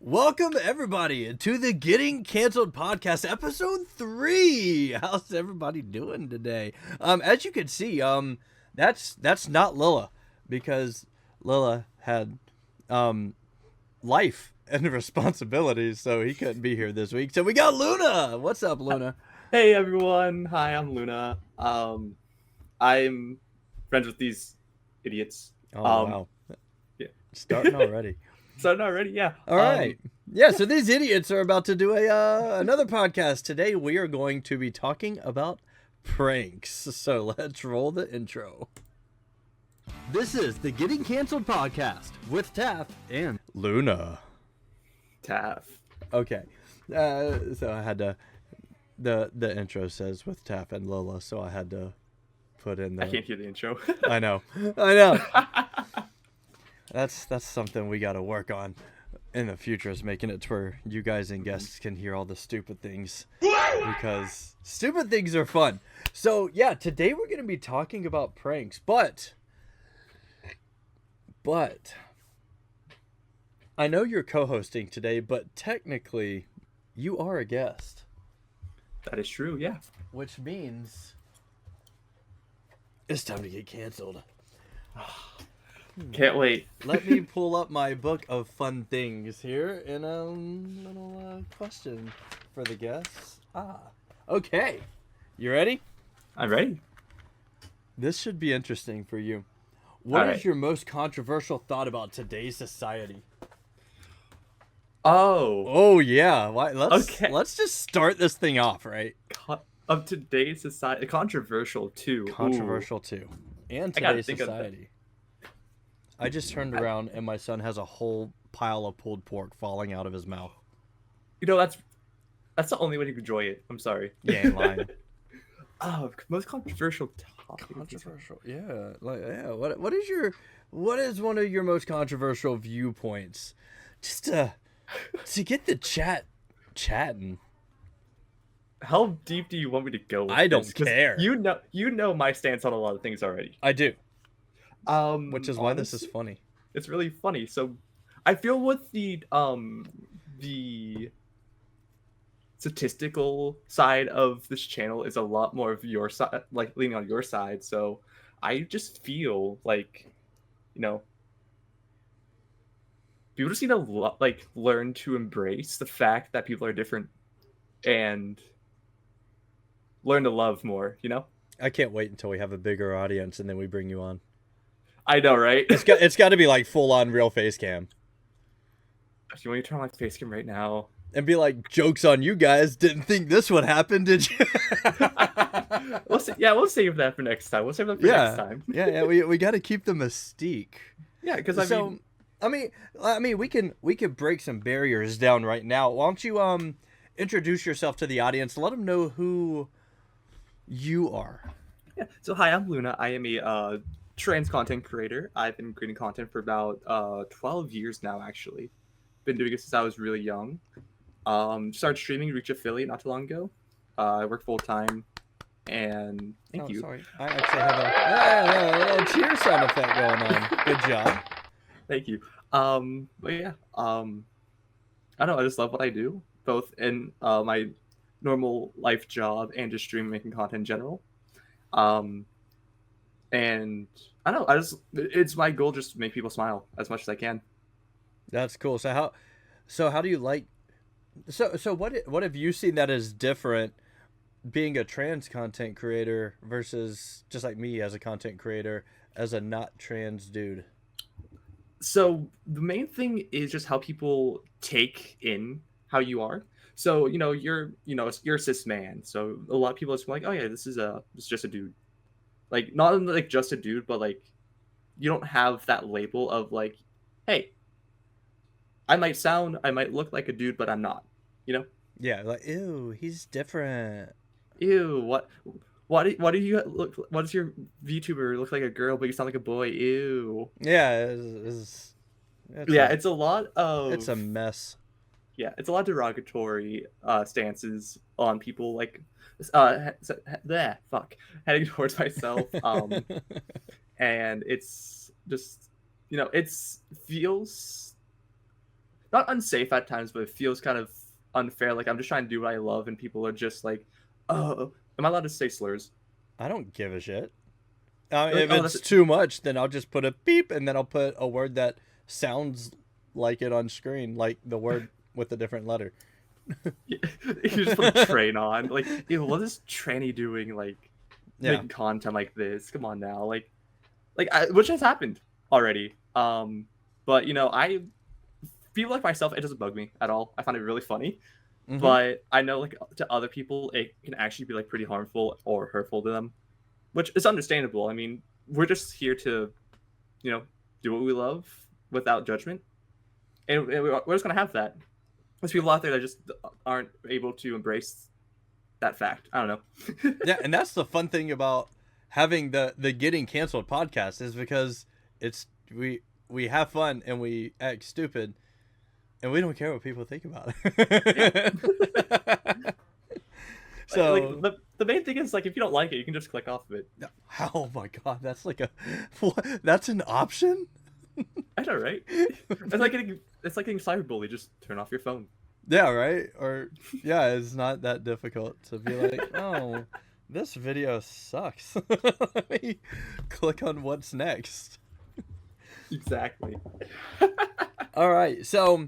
Welcome everybody to the Getting Canceled podcast, episode 3. How's everybody doing today? As you can see, that's not Lila, because Lila had life and responsibilities, so he couldn't be here this week. So we got Luna. What's up, Luna? Hey everyone, hi, I'm Luna. I'm friends with these idiots. Oh wow, Yeah. starting already. Starting already, yeah. All right. Yeah, so these idiots are about to do another podcast. Today we are going to be talking about pranks. So let's roll the intro. This is the Getting Canceled podcast with Taff and Luna. Taff. Okay. So I had to the intro says with Taff and Lola, so I had to put in the I can't hear the intro. I know. That's something we got to work on in the future, is making it to where you guys and guests can hear all the stupid things, because stupid things are fun. So yeah, today we're going to be talking about pranks, but I know you're co-hosting today, but technically you are a guest. That is true, yeah. Which means it's time to get canceled. Can't wait. Let me pull up my book of fun things here and little question for the guests. Okay. You ready? I'm ready. This should be interesting for you. What is right. your most controversial thought about today's society? Oh. Oh yeah. Okay. Let's just start this thing off, right? Of today's society, controversial too. Controversial too. And I gotta today's think of that. society. I just turned around and my son has a whole pile of pulled pork falling out of his mouth. You know, that's the only way to enjoy it. I'm sorry. You ain't lying. Most controversial topic. Controversial, yeah. What is one of your most controversial viewpoints? Just to get the chatting. How deep do you want me to go with I don't this? 'Cause care. You know my stance on a lot of things already. I do, Which which is why this is funny. It's really funny. So I feel with the statistical side of this channel is a lot more of your side, like leaning on your side. So I just feel like, you know, people just need to learn to embrace the fact that people are different and learn to love more, you know? I can't wait until we have a bigger audience and then we bring you on. I know, right? It's got to be like full on real face cam. Do you want me to turn on my face cam right now? And be like, joke's on you guys. Didn't think this would happen, did you? We'll save that for next time. We'll save that for next time. yeah. We got to keep the mystique. Yeah, because I mean, we can break some barriers down right now. Why don't you introduce yourself to the audience? Let them know who you are. Yeah. So hi, I'm Luna. I am a trans content creator. I've been creating content for about 12 years now. Actually, been doing it since I was really young. Started streaming, reached affiliate not too long ago. I work full time, and thank you. Sorry, I actually have a little cheer sound effect going on. Good job. Thank you. But yeah, I don't know. I just love what I do, both in my normal life job and just streaming, making content in general. And I don't know. It's my goal just to make people smile as much as I can. That's cool. So how do you like? So what have you seen that is different, being a trans content creator versus just like me as a content creator as a not trans dude? So the main thing is just how people take in how you are. So you're a cis man. So a lot of people are just like, oh yeah, this is just a dude. Like not like just a dude, but like you don't have that label of like, hey, I might look like a dude, but I'm not. You know? Yeah, like ew, he's different. Ew, why do you look? What does your VTuber look like a girl, but you sound like a boy? Ew. Yeah, It's a lot of. It's a mess. Yeah, it's a lot of derogatory stances on people, like heading towards myself. And it's just, it feels not unsafe at times, but it feels kind of unfair. Like I'm just trying to do what I love, and people are just like, "Oh, am I allowed to say slurs?" I don't give a shit. Like, If "Oh, that's it's too much, then I'll just put a beep and then I'll put a word that sounds like it on screen, like the word with a different letter. you just put a train on." Like, ew, what is tranny doing? Like Yeah. making content like this? Come on now, which has happened already. But I feel like myself, it doesn't bug me at all. I find it really funny. Mm-hmm. But I know like to other people it can actually be like pretty harmful or hurtful to them, which is understandable. I mean, we're just here to, you know, do what we love without judgment, and we're just gonna have that. There's people out there that just aren't able to embrace that fact. I don't know. Yeah, and that's the fun thing about having the getting canceled podcast is because it's we have fun and we act stupid and we don't care what people think about Yeah. it. Like So the main thing is like if you don't like it, you can just click off of it. oh my god, that's like a what, that's an option? I know, right? It's like getting cyberbullied. Just turn off your phone. Yeah, right? Or yeah, it's not that difficult to be like, "Oh, this video sucks." Let me click on what's next. Exactly. All right. So,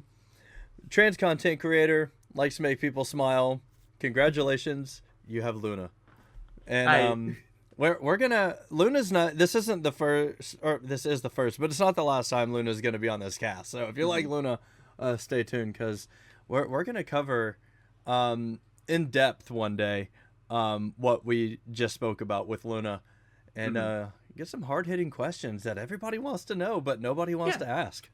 trans content creator likes to make people smile. Congratulations, you have Luna. And I we're gonna Luna's not. This isn't the first, or this is the first, but it's not the last time Luna's gonna be on this cast. So if you like Luna, stay tuned because we're gonna cover in depth one day what we just spoke about with Luna, and get some hard hitting questions that everybody wants to know, but nobody wants Yeah. to ask.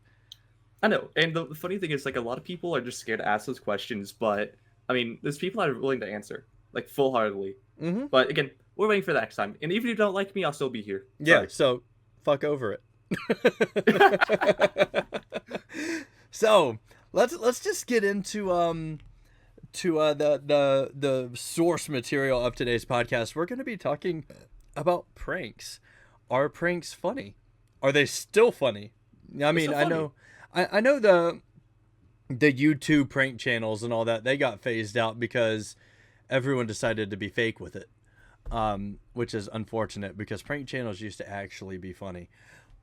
I know, and the funny thing is, like, a lot of people are just scared to ask those questions. But I mean, there's people that are willing to answer, like, full heartedly. Mm-hmm. But again, we're waiting for the next time. And even if you don't like me, I'll still be here. Yeah. Sorry. So fuck over it. So let's just get into the source material of today's podcast. We're going to be talking about pranks. Are pranks funny? Are they still funny? I mean, still funny. I know the YouTube prank channels and all that, they got phased out because everyone decided to be fake with it. Which is unfortunate because prank channels used to actually be funny.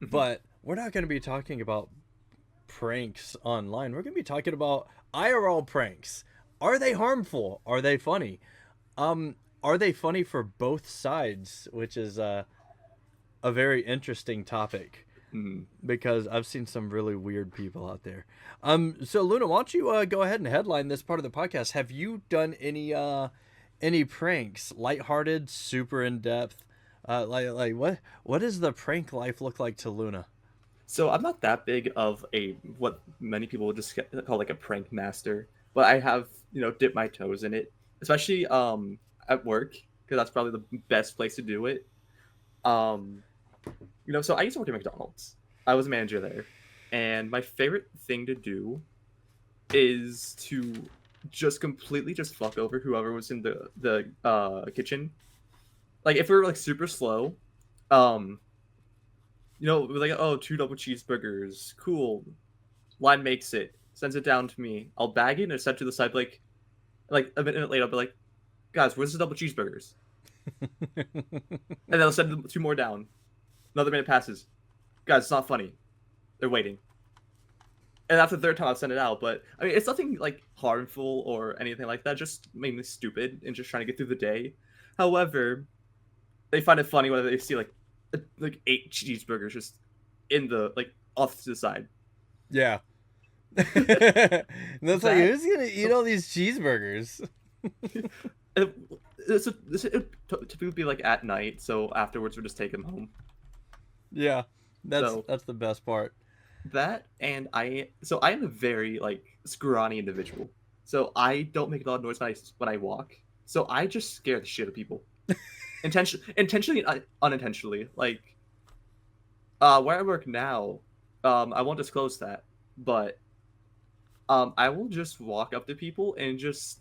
But we're not going to be talking about pranks online. We're going to be talking about IRL pranks. Are they harmful? Are they funny? Are they funny for both sides? Which is a very interesting topic because I've seen some really weird people out there. So Luna, why don't you go ahead and headline this part of the podcast? Have you done any pranks? Lighthearted, super in depth. Like what does the prank life look like to Luna? So I'm not that big of a what many people would just call like a prank master, but I have dipped my toes in it, especially at work because that's probably the best place to do it. So I used to work at McDonald's. I was a manager there, and my favorite thing to do is to just completely just fuck over whoever was in the kitchen. Like if we were like super slow, we're like, oh, 2 double cheeseburgers, cool. Line makes it, sends it down to me. I'll bag it and send it to the side. Like a minute later, I'll be like, guys, where's the double cheeseburgers? And then I'll send 2 more down. Another minute passes. Guys, it's not funny. They're waiting. And after the third time, I'll send it out. But I mean, it's nothing like harmful or anything like that. Just mainly stupid and just trying to get through the day. However, they find it funny when they see like 8 cheeseburgers just in the off to the side. Yeah. That's like, who's gonna eat all these cheeseburgers? It typically be like at night, so afterwards we just take them home. Yeah, that's the best part. That and I am a very scrawny individual, so I don't make a lot of noise when I walk. So I just scare the shit out of people, intentionally, unintentionally. Like, where I work now, I won't disclose that, but I will just walk up to people and just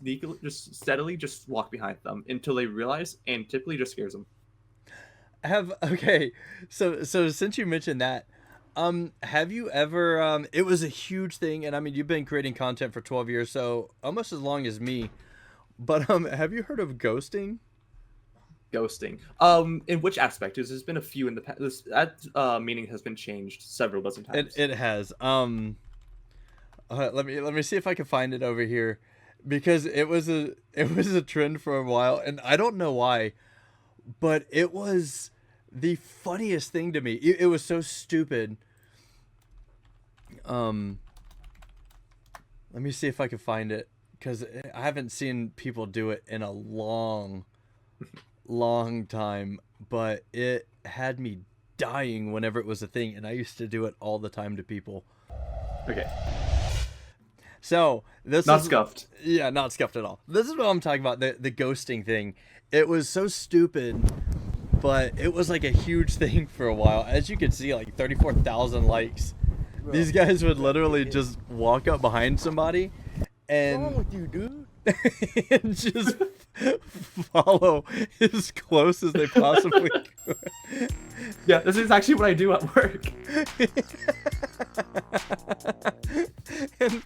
steadily just walk behind them until they realize, and typically just scares them. Okay, so since you mentioned that, Have you ever, it was a huge thing, and I mean, you've been creating content for 12 years, so almost as long as me, but, have you heard of ghosting? Ghosting. In which aspect? Because there's been a few in the past. That meaning has been changed several dozen It, times. it has. Let me see if I can find it over here, because it was a trend for a while, and I don't know why, but it was the funniest thing to me. It was so stupid. Um, Let me see if I can find it, because I haven't seen people do it in a long, long time. But it had me dying whenever it was a thing, and I used to do it all the time to people. Okay. So this Not is scuffed. yeah, not scuffed at all. This is what I'm talking about. The ghosting thing. It was so stupid, but it was like a huge thing for a while. As you can see, like 34,000 likes. These guys would literally just walk up behind somebody What's wrong and with you, dude? and just follow as close as they possibly could. Yeah, this is actually what I do at work. And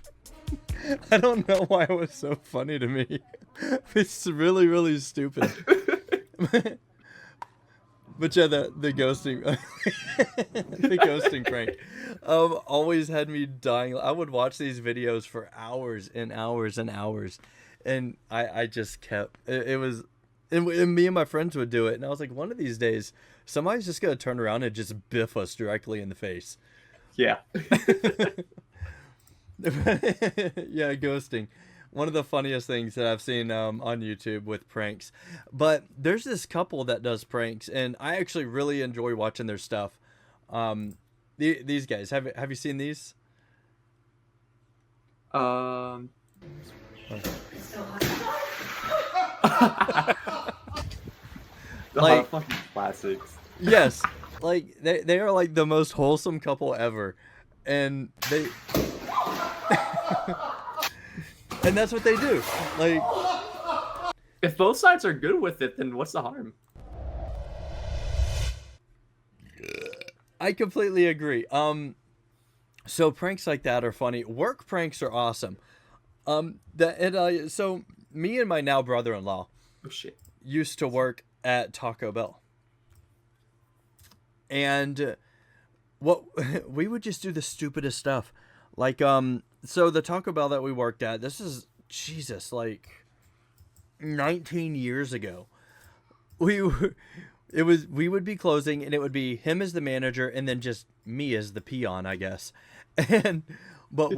I don't know why it was so funny to me. It's really, really stupid. But yeah, the ghosting, the ghosting prank, always had me dying. I would watch these videos for hours and hours and hours, and I just kept. It was, and me and my friends would do it, and I was like, one of these days, somebody's just gonna turn around and just biff us directly in the face. Yeah. Yeah, ghosting. One of the funniest things that I've seen on YouTube with pranks. But there's this couple that does pranks, and I actually really enjoy watching their stuff. These guys, have you seen these? The Like- fucking classics. Yes, like they are like the most wholesome couple ever, and they and that's what they do. Like, If both sides are good with it, then what's the harm? I completely agree. So pranks like that are funny. Work pranks are awesome. So me and my now brother-in-law Oh shit. used to work at Taco Bell, and what we would just do the stupidest stuff. Like, so the Taco Bell that we worked at, this is Jesus, like 19 years ago. We would be closing, and it would be him as the manager, and then just me as the peon, I guess. But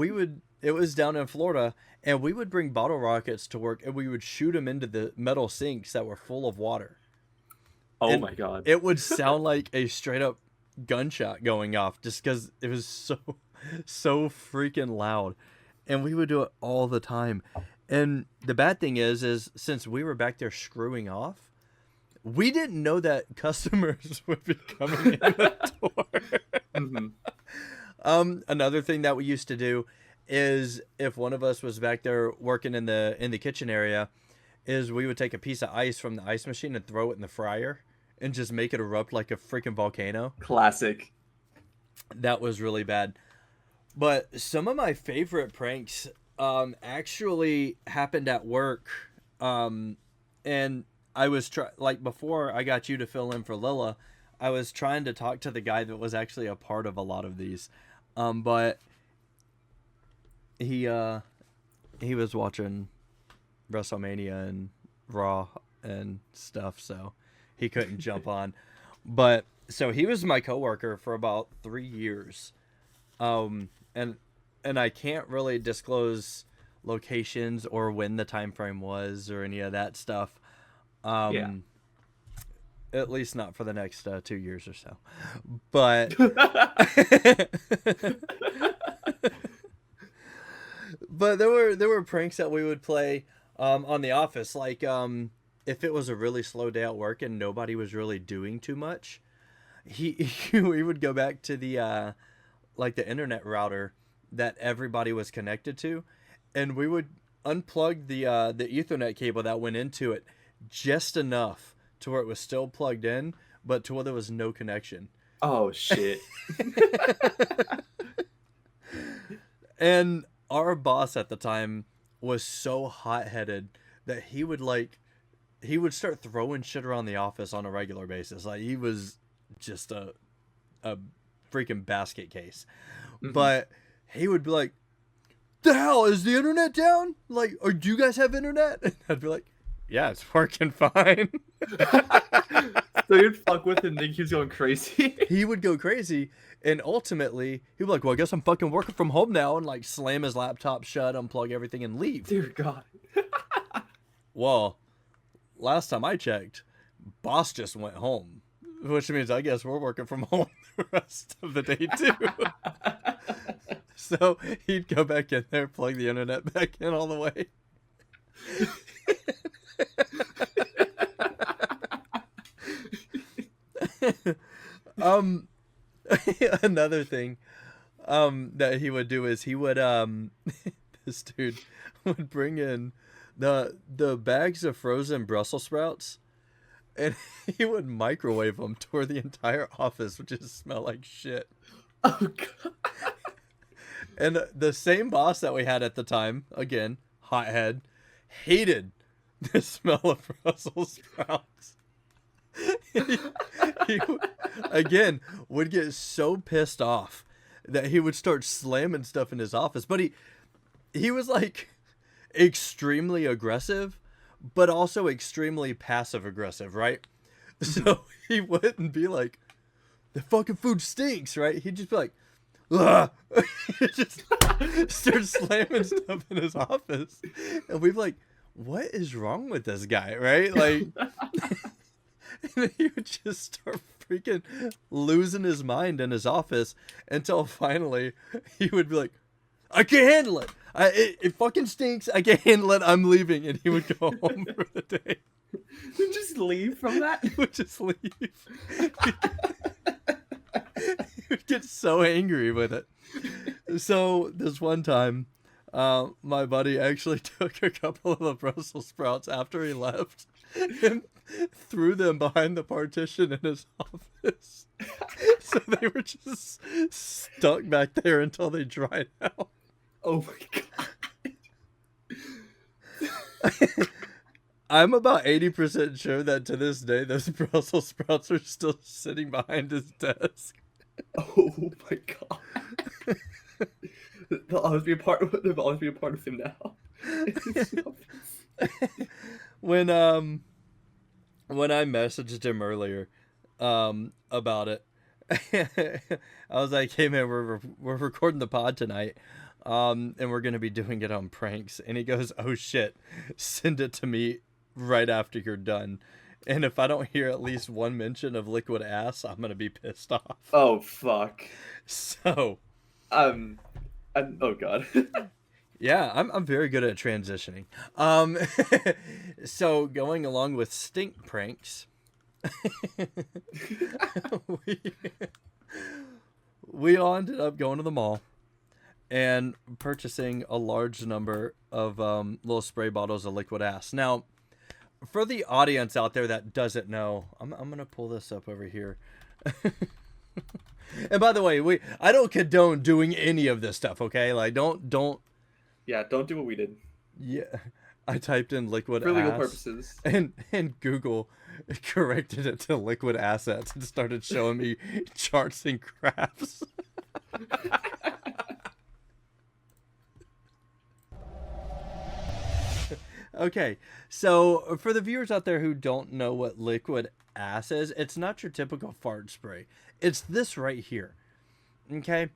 it was down in Florida, and we would bring bottle rockets to work, and we would shoot them into the metal sinks that were full of water. Oh And my god. It would sound like a straight up gunshot going off, just because it was so freaking loud, and we would do it all the time. And the bad thing is since we were back there screwing off, we didn't know that customers would be coming in the door. Mhm. Another thing that we used to do is if one of us was back there working in the kitchen area, is we would take a piece of ice from the ice machine and throw it in the fryer and just make it erupt like a freaking volcano. Classic. That was really bad. But some of my favorite pranks actually happened at work. And I was like before I got you to fill in for Lila, I was trying to talk to the guy that was actually a part of a lot of these. But he was watching WrestleMania and Raw and stuff, so he couldn't jump on. But so he was my coworker for about 3 years. And I can't really disclose locations or when the time frame was or any of that stuff. Yeah. At least not for the next 2 years or so. But but there were pranks that we would play on The Office, like if it was a really slow day at work and nobody was really doing too much, we would go back to the like the internet router that everybody was connected to, and we would unplug the Ethernet cable that went into it just enough to where it was still plugged in, but to where there was no connection. Oh shit. And our boss at the time was so hot-headed that he would start throwing shit around the office on a regular basis. Like he was just a freaking basket case. Mm-hmm. But he would be like, "The hell, is the internet down? Like, or do you guys have internet?" And I'd be like, "Yeah, it's working fine." So you'd fuck with him, think he was going crazy. He would go crazy, and ultimately he'd be like, "Well, I guess I'm fucking working from home now," and like slam his laptop shut, unplug everything, and leave. Dear God. Well, last time I checked, boss just went home, which means I guess we're working from home the rest of the day too. So he'd go back in there, plug the internet back in all the way. Another thing that he would do is he would this dude would bring in the bags of frozen Brussels sprouts, and he would microwave them to where the entire office would just smell like shit. Oh God. And the same boss that we had at the time, again, hothead, hated the smell of Brussels sprouts. he again would get so pissed off that he would start slamming stuff in his office. But he was like extremely aggressive, but also extremely passive aggressive, right? So he wouldn't be like, "The fucking food stinks," right? He'd just be like, "Ugh." He'd just start slamming stuff in his office, and we'd be like, "What is wrong with this guy?" Right? Like, and he would just start freaking losing his mind in his office until finally he would be like, "I can't handle it. It fucking stinks. I can't handle it. I'm leaving." And he would go home for the day. Just leave from that? He would just leave. He would get so angry with it. So this one time, my buddy actually took a couple of the Brussels sprouts after he left and threw them behind the partition in his office. So they were just stuck back there until they dried out. Oh my God. I'm about 80% sure that to this day, those Brussels sprouts are still sitting behind his desk. Oh my God. They'll always be a part of him now. When I messaged him earlier about it, I was like, "Hey man, we're recording the pod tonight, and we're gonna be doing it on pranks." And he goes, "Oh shit, send it to me right after you're done. And if I don't hear at least one mention of liquid ass, I'm gonna be pissed off." Oh fuck. So, oh God. yeah, I'm very good at transitioning. So going along with stink pranks, we, we all ended up going to the mall and purchasing a large number of little spray bottles of liquid ass. Now, for the audience out there that doesn't know, I'm gonna pull this up over here. And by the way, I don't condone doing any of this stuff, okay? Like, don't. Yeah, don't do what we did. Yeah, I typed in liquid For legal ass, purposes. and Google corrected it to liquid assets and started showing me charts and graphs. Okay, so for the viewers out there who don't know what liquid ass is, it's not your typical fart spray. It's this right here. Okay?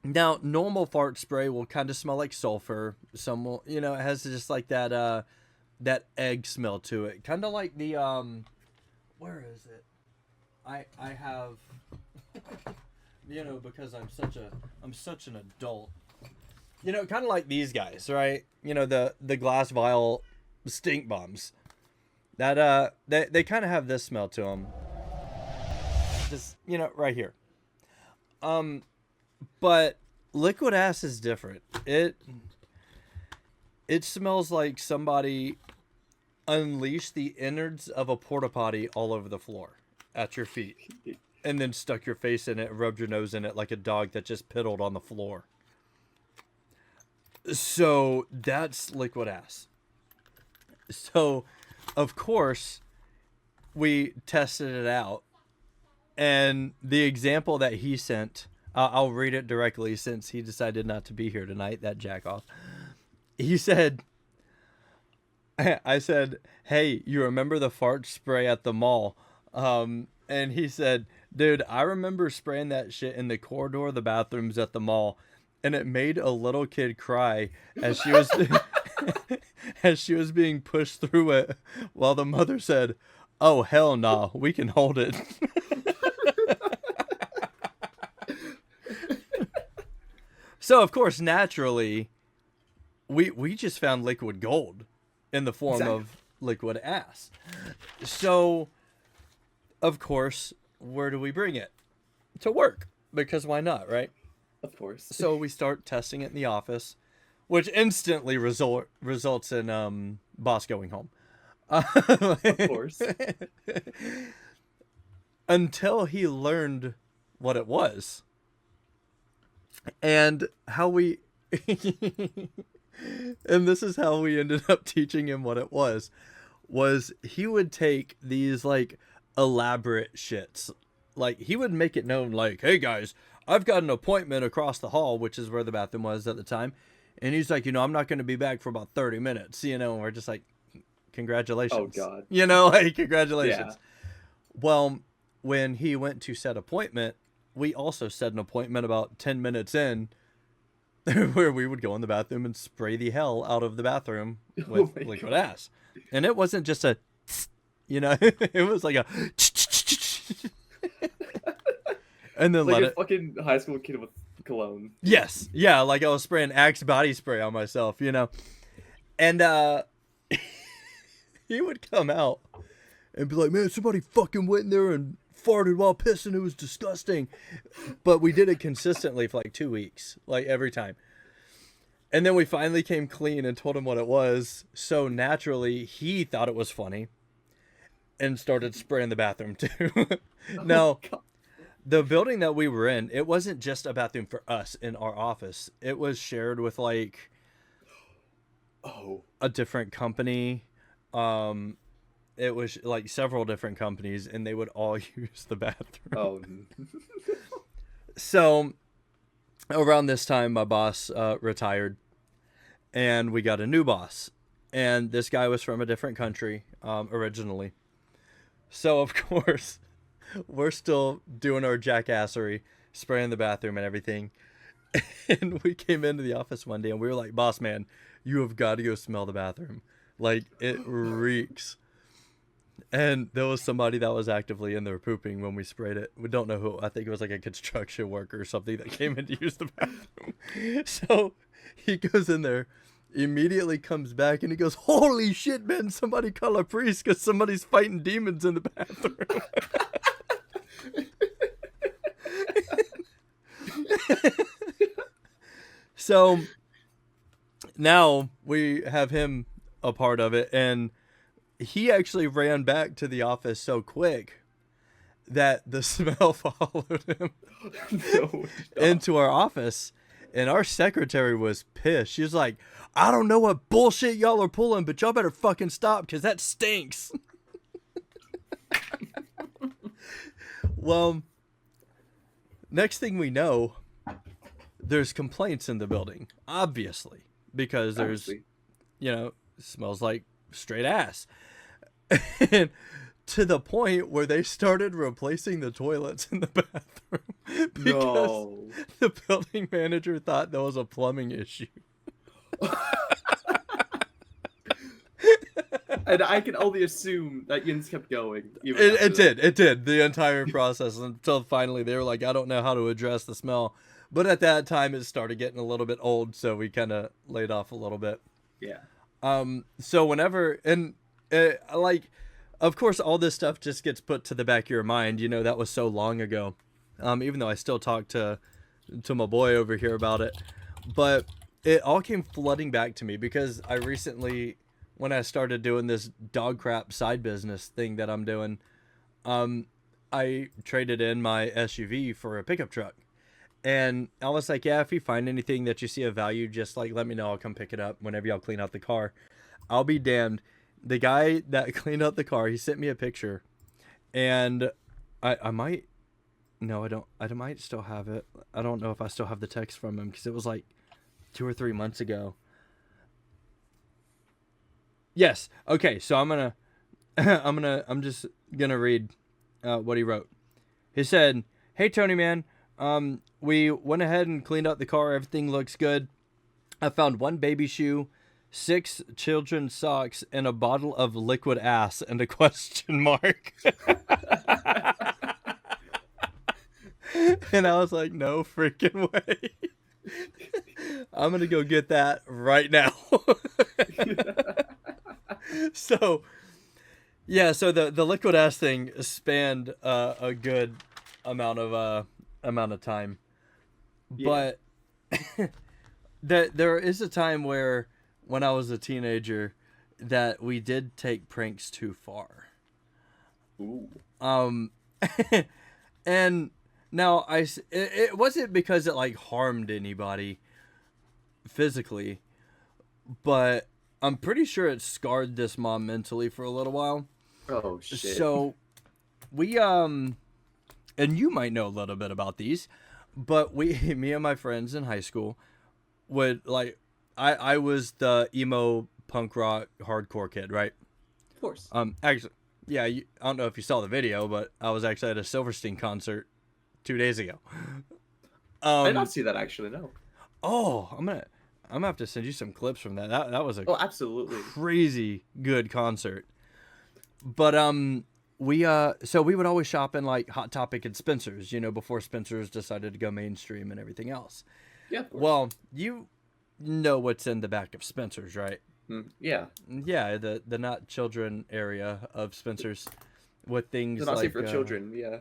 Now, normal fart spray will kind of smell like sulfur. Some will, it has just like that that egg smell to it. Kind of like the where is it? I have because I'm such an adult. Kind of like these guys, right? The glass vial stink bombs. That they kind of have this smell to them. Just right here. But liquid ass is different. It smells like somebody unleashed the innards of a porta potty all over the floor at your feet. and then stuck your face in it and rubbed your nose in it like a dog that just piddled on the floor. So that's liquid ass. So, of course, we tested it out. And the example that he sent, I'll read it directly since he decided not to be here tonight, that jack off. He said, I said, hey, you remember the fart spray at the mall? And he said, dude, I remember spraying that shit in the corridor of the bathrooms at the mall. And it made a little kid cry as she was as she was being pushed through it, while the mother said, oh, hell nah, we can hold it. So, of course, naturally, we just found liquid gold in the form of liquid ass. So, of course, where do we bring it? To work. Because why not, right? Of course. So we start testing it in the office, which instantly results in boss going home. Of course. Until he learned what it was. And how we... and this is how we ended up teaching him what it was he would take these, like, elaborate shits. Like, he would make it known, like, hey, guys, I've got an appointment across the hall, which is where the bathroom was at the time. And he's like, I'm not going to be back for about 30 minutes, and we're just like, congratulations. Oh, God. Like, congratulations. Yeah. Well, when he went to set appointment, we also set an appointment about 10 minutes in where we would go in the bathroom and spray the hell out of the bathroom with liquid ass. And it wasn't just a, it was like a, and then like let a it. Fucking high school kid with cologne. Yes. Yeah. Like I was spraying Axe body spray on myself, and, he would come out and be like, man, somebody fucking went in there and farted while pissing. It was disgusting. But we did it consistently for like 2 weeks, like every time. And then we finally came clean and told him what it was. So naturally, he thought it was funny and started spraying the bathroom too. Now, the building that we were in, it wasn't just a bathroom for us in our office. It was shared with like a different company. It was like several different companies, and they would all use the bathroom. Oh. So around this time, my boss retired, and we got a new boss. And this guy was from a different country originally. So, of course, we're still doing our jackassery, spraying the bathroom and everything. And we came into the office one day, and we were like, boss man, you have got to go smell the bathroom. Like, it reeks. And there was somebody that was actively in there pooping when we sprayed it. We don't know who. I think it was like a construction worker or something that came in to use the bathroom. So he goes in there, immediately comes back, and he goes, holy shit, man, somebody call a priest because somebody's fighting demons in the bathroom. So now we have him a part of it, and he actually ran back to the office so quick that the smell followed him into our office. And our secretary was pissed. She was like, I don't know what bullshit y'all are pulling, but y'all better fucking stop because that stinks. Well, next thing we know, there's complaints in the building, obviously, because there's, smells like straight ass. And to the point where they started replacing the toilets in the bathroom because the building manager thought there was a plumbing issue. And I can only assume that Yins kept going. It did the entire process until finally they were like, I don't know how to address the smell. But at that time it started getting a little bit old, so we kind of laid off a little bit. Yeah. So whenever, and of course, all this stuff just gets put to the back of your mind. That was so long ago. Even though I still talk to my boy over here about it. But it all came flooding back to me because I recently, when I started doing this dog crap side business thing that I'm doing, I traded in my SUV for a pickup truck. And I was like, yeah, if you find anything that you see of value, just like let me know. I'll come pick it up whenever y'all clean out the car. I'll be damned. The guy that cleaned out the car, he sent me a picture. And I might, no, I don't. I might still have it. I don't know if I still have the text from him because it was like 2 or 3 months ago. Yes. Okay. So I'm just gonna read what he wrote. He said, "Hey Tony, man. We went ahead and cleaned out the car. Everything looks good. I found one baby shoe, 6 children's socks, and a bottle of liquid ass and a question mark." And I was like, no freaking way. I'm going to go get that right now. So, yeah, so the liquid ass thing spanned a good amount of time. Yeah. But there is a time where when I was a teenager that we did take pranks too far. Ooh. And now it wasn't because it like harmed anybody physically, but I'm pretty sure it scarred this mom mentally for a little while. Oh shit. So we and you might know a little bit about these, but me and my friends in high school would like I was the emo punk rock hardcore kid, right? Of course. Actually, yeah, I don't know if you saw the video, but I was actually at a Silverstein concert 2 days ago. I did not see that actually. No. Oh, I'm gonna have to send you some clips from that. That was a Absolutely crazy good concert. But so we would always shop in like Hot Topic and Spencer's, before Spencer's decided to go mainstream and everything else. Yeah. Of course. Well, you know what's in the back of Spencer's, right? Yeah. Yeah, the not children area of Spencer's with things Not like safe for children. Yeah.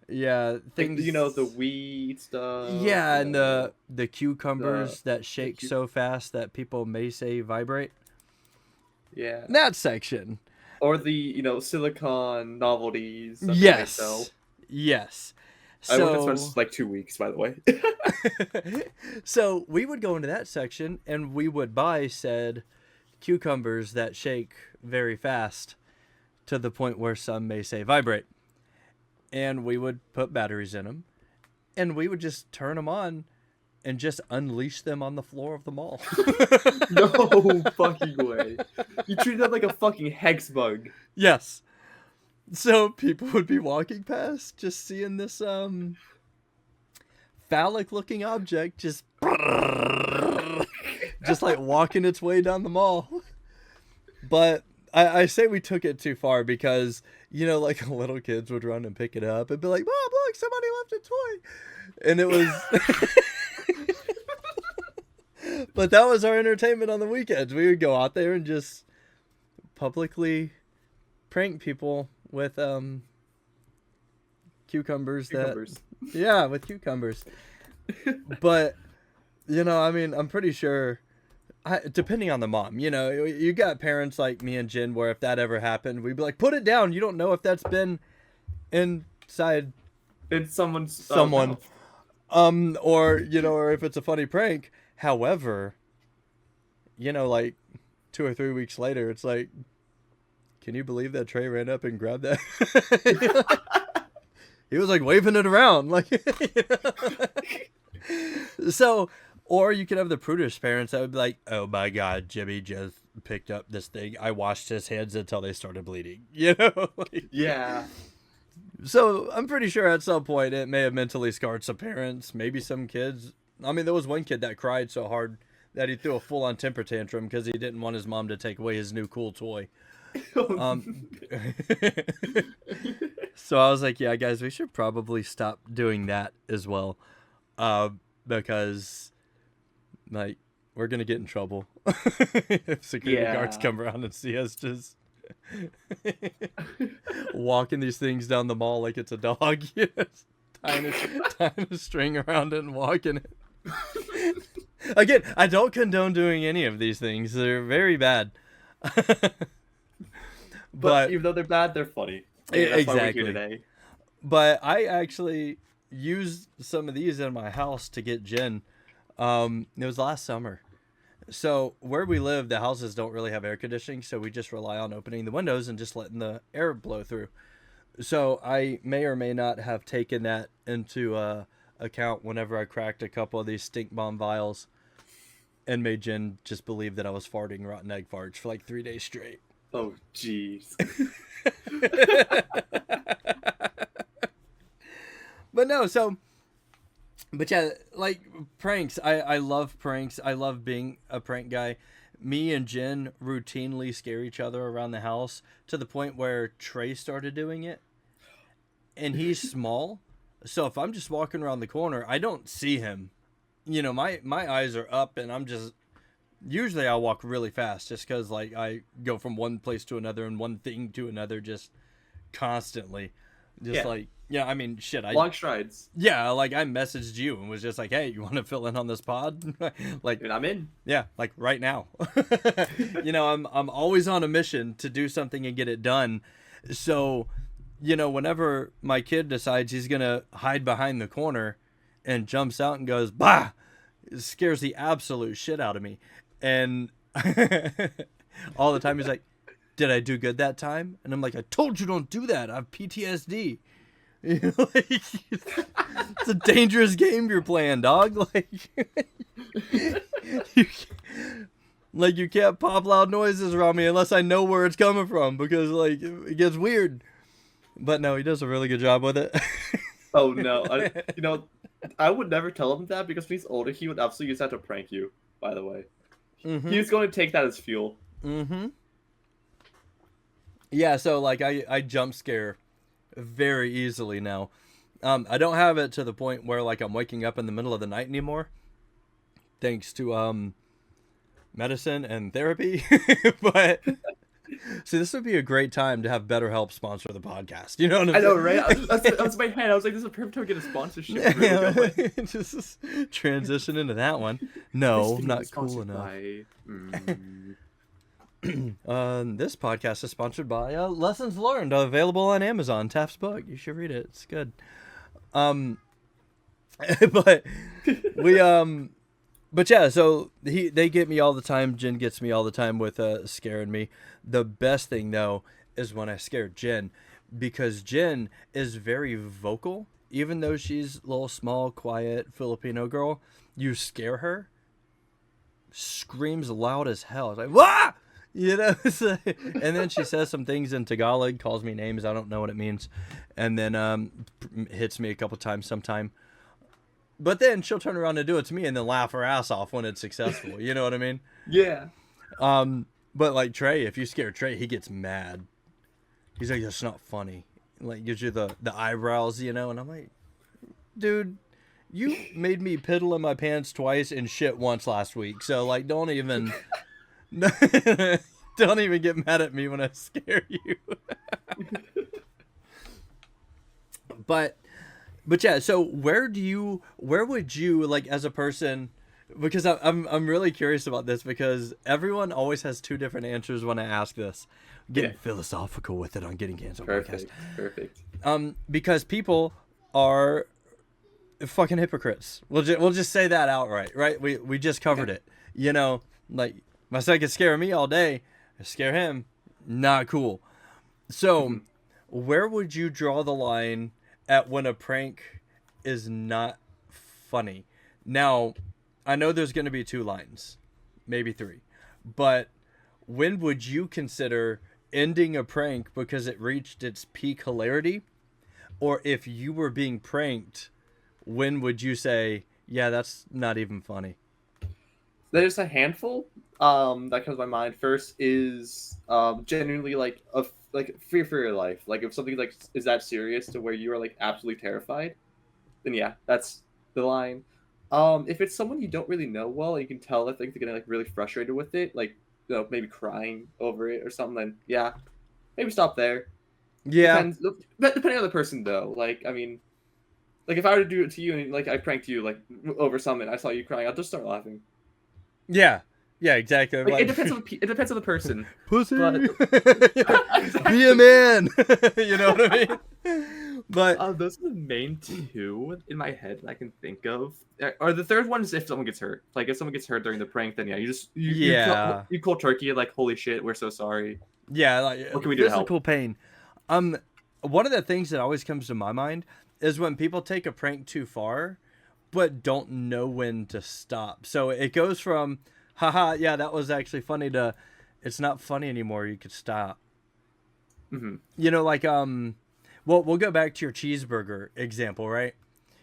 Yeah, things Like, the weed stuff. Yeah, and the cucumbers that shake so fast that people may say vibrate. Yeah. That section. Or the silicone novelties. Yes. Yes. I went to spend like 2 weeks, by the way. So we would go into that section and we would buy said cucumbers that shake very fast to the point where some may say vibrate. And we would put batteries in them and we would just turn them on and just unleash them on the floor of the mall. No fucking way. You treat that like a fucking hex bug. Yes. So people would be walking past just seeing this phallic looking object just like walking its way down the mall. But I say we took it too far because, like little kids would run and pick it up and be like, Mom, look, somebody left a toy. And it was but that was our entertainment on the weekends. We would go out there and just publicly prank people with cucumbers. Yeah, with cucumbers. But I'm pretty sure depending on the mom, you got parents like me and Jen where if that ever happened, we'd be like, put it down. You don't know if that's been inside in someone, or if it's a funny prank. However, like 2 or 3 weeks later, it's like, can you believe that Trey ran up and grabbed that? He was like waving it around, like. So, or you could have the prudish parents that would be like, "Oh my God, Jimmy just picked up this thing. I washed his hands until they started bleeding." Yeah. So I'm pretty sure at some point it may have mentally scarred some parents, maybe some kids. I mean, there was one kid that cried so hard that he threw a full-on temper tantrum because he didn't want his mom to take away his new cool toy. So I was like, yeah, guys, we should probably stop doing that as well. Because like we're going to get in trouble if security guards come around and see us just walking these things down the mall like it's a dog. tying a string around it and walking it. Again, I don't condone doing any of these things. They're very bad. But even though they're bad, they're funny. That's exactly. why we're here today. But I actually used some of these in my house to get Jen. It was last summer. So where we live, the houses don't really have air conditioning, so we just rely on opening the windows and just letting the air blow through. So I may or may not have taken that into account whenever I cracked a couple of these stink bomb vials and made Jen just believe that I was farting rotten egg farts for like 3 days straight. Oh, jeez. But no, so, but yeah, like pranks. I love pranks. I love being a prank guy. Me and Jen routinely scare each other around the house to the point where Trey started doing it. And he's small. So if I'm just walking around the corner, I don't see him. You know, my eyes are up and I'm just, usually I walk really fast just because like I go from one place to another and one thing to another just constantly. Just like, yeah, I mean, shit. Long strides. Yeah, like I messaged you and was just like, hey, you want to fill in on this pod? Like, And I'm in. yeah, like right now. You know, I'm always on a mission to do something and get it done. So, you know, whenever my kid decides he's going to hide behind the corner and jumps out and goes, bah, it scares the absolute shit out of me. And all the time he's like, did I do good that time? And I'm like, I told you don't do that. I have PTSD. You know, like, it's a dangerous game you're playing, dog. Like, you can't pop loud noises around me unless I know where it's coming from because, like, it gets weird. But no, he does a really good job with it. Oh, no. I would never tell him that because when he's older, he would absolutely use that to prank you, by the way. Mm-hmm. He's going to take that as fuel. Mm-hmm. Yeah, so, like, I jump scare very easily now. I don't have it to the point where, like, I'm waking up in the middle of the night anymore. Thanks to, medicine and therapy. But, see, this would be a great time to have BetterHelp sponsor the podcast. You know what I'm saying? I know, right? That's my head. I was like, this is a perfect time to get a sponsorship. Really Just transition into that one. No, This not is cool sponsored enough. by, This podcast is sponsored by Lessons Learned, available on Amazon. Taft's book. You should read it. It's good. But we but yeah, so they get me all the time. Jen gets me all the time with scaring me. The best thing though is when I scare Jen, because Jen is very vocal. Even though she's a little small, quiet Filipino girl, you scare her, screams loud as hell. It's like, wah! You know, and then she says some things in Tagalog, calls me names I don't know what it means, and then hits me a couple times sometime. But then she'll turn around and do it to me and then laugh her ass off when it's successful. You know what I mean? yeah. But like Trey, if you scare Trey, he gets mad. He's like, that's not funny. Like, gives you the eyebrows, you know? And I'm like, dude, you made me piddle in my pants twice and shit once last week. So, like, don't even get mad at me when I scare you. But yeah, so where would you, like, as a person, because I'm really curious about this because everyone always has two different answers when I ask this. Getting philosophical with it on Getting Canceled podcast. Perfect. Because people are fucking hypocrites. We'll just say that outright, right? We just covered it. You know, like, my son can scare me all day. I scare him. Not cool. So, where would you draw the line at when a prank is not funny? Now, I know there's going to be 2 lines, maybe 3, but when would you consider ending a prank because it reached its peak hilarity? Or if you were being pranked, when would you say, yeah, that's not even funny? There's a handful that comes to my mind. First is genuinely like fear for your life. Like if something like is that serious to where you are like absolutely terrified, then yeah, that's the line. If it's someone you don't really know well, and you can tell that they're getting like really frustrated with it, like maybe crying over it or something, then yeah, maybe stop there. Yeah. Depending on the person though. Like I mean, like if I were to do it to you and like I pranked you like over something, I saw you crying, I'll just start laughing. Yeah. Yeah, exactly. Like, it depends on the person. Pussy. But... Be a man. You know what I mean? But Those are the main two in my head that I can think of. Or the third one is if someone gets hurt. Like if someone gets hurt during the prank, then yeah, yeah, you call turkey like holy shit, we're so sorry. yeah, like What can we do to help? physical pain. Um, one of the things that always comes to my mind is when people take a prank too far, but don't know when to stop. So it goes from, haha, yeah, that was actually funny to, it's not funny anymore. You could stop. Mm-hmm. You know, like well, we'll go back to your cheeseburger example, right?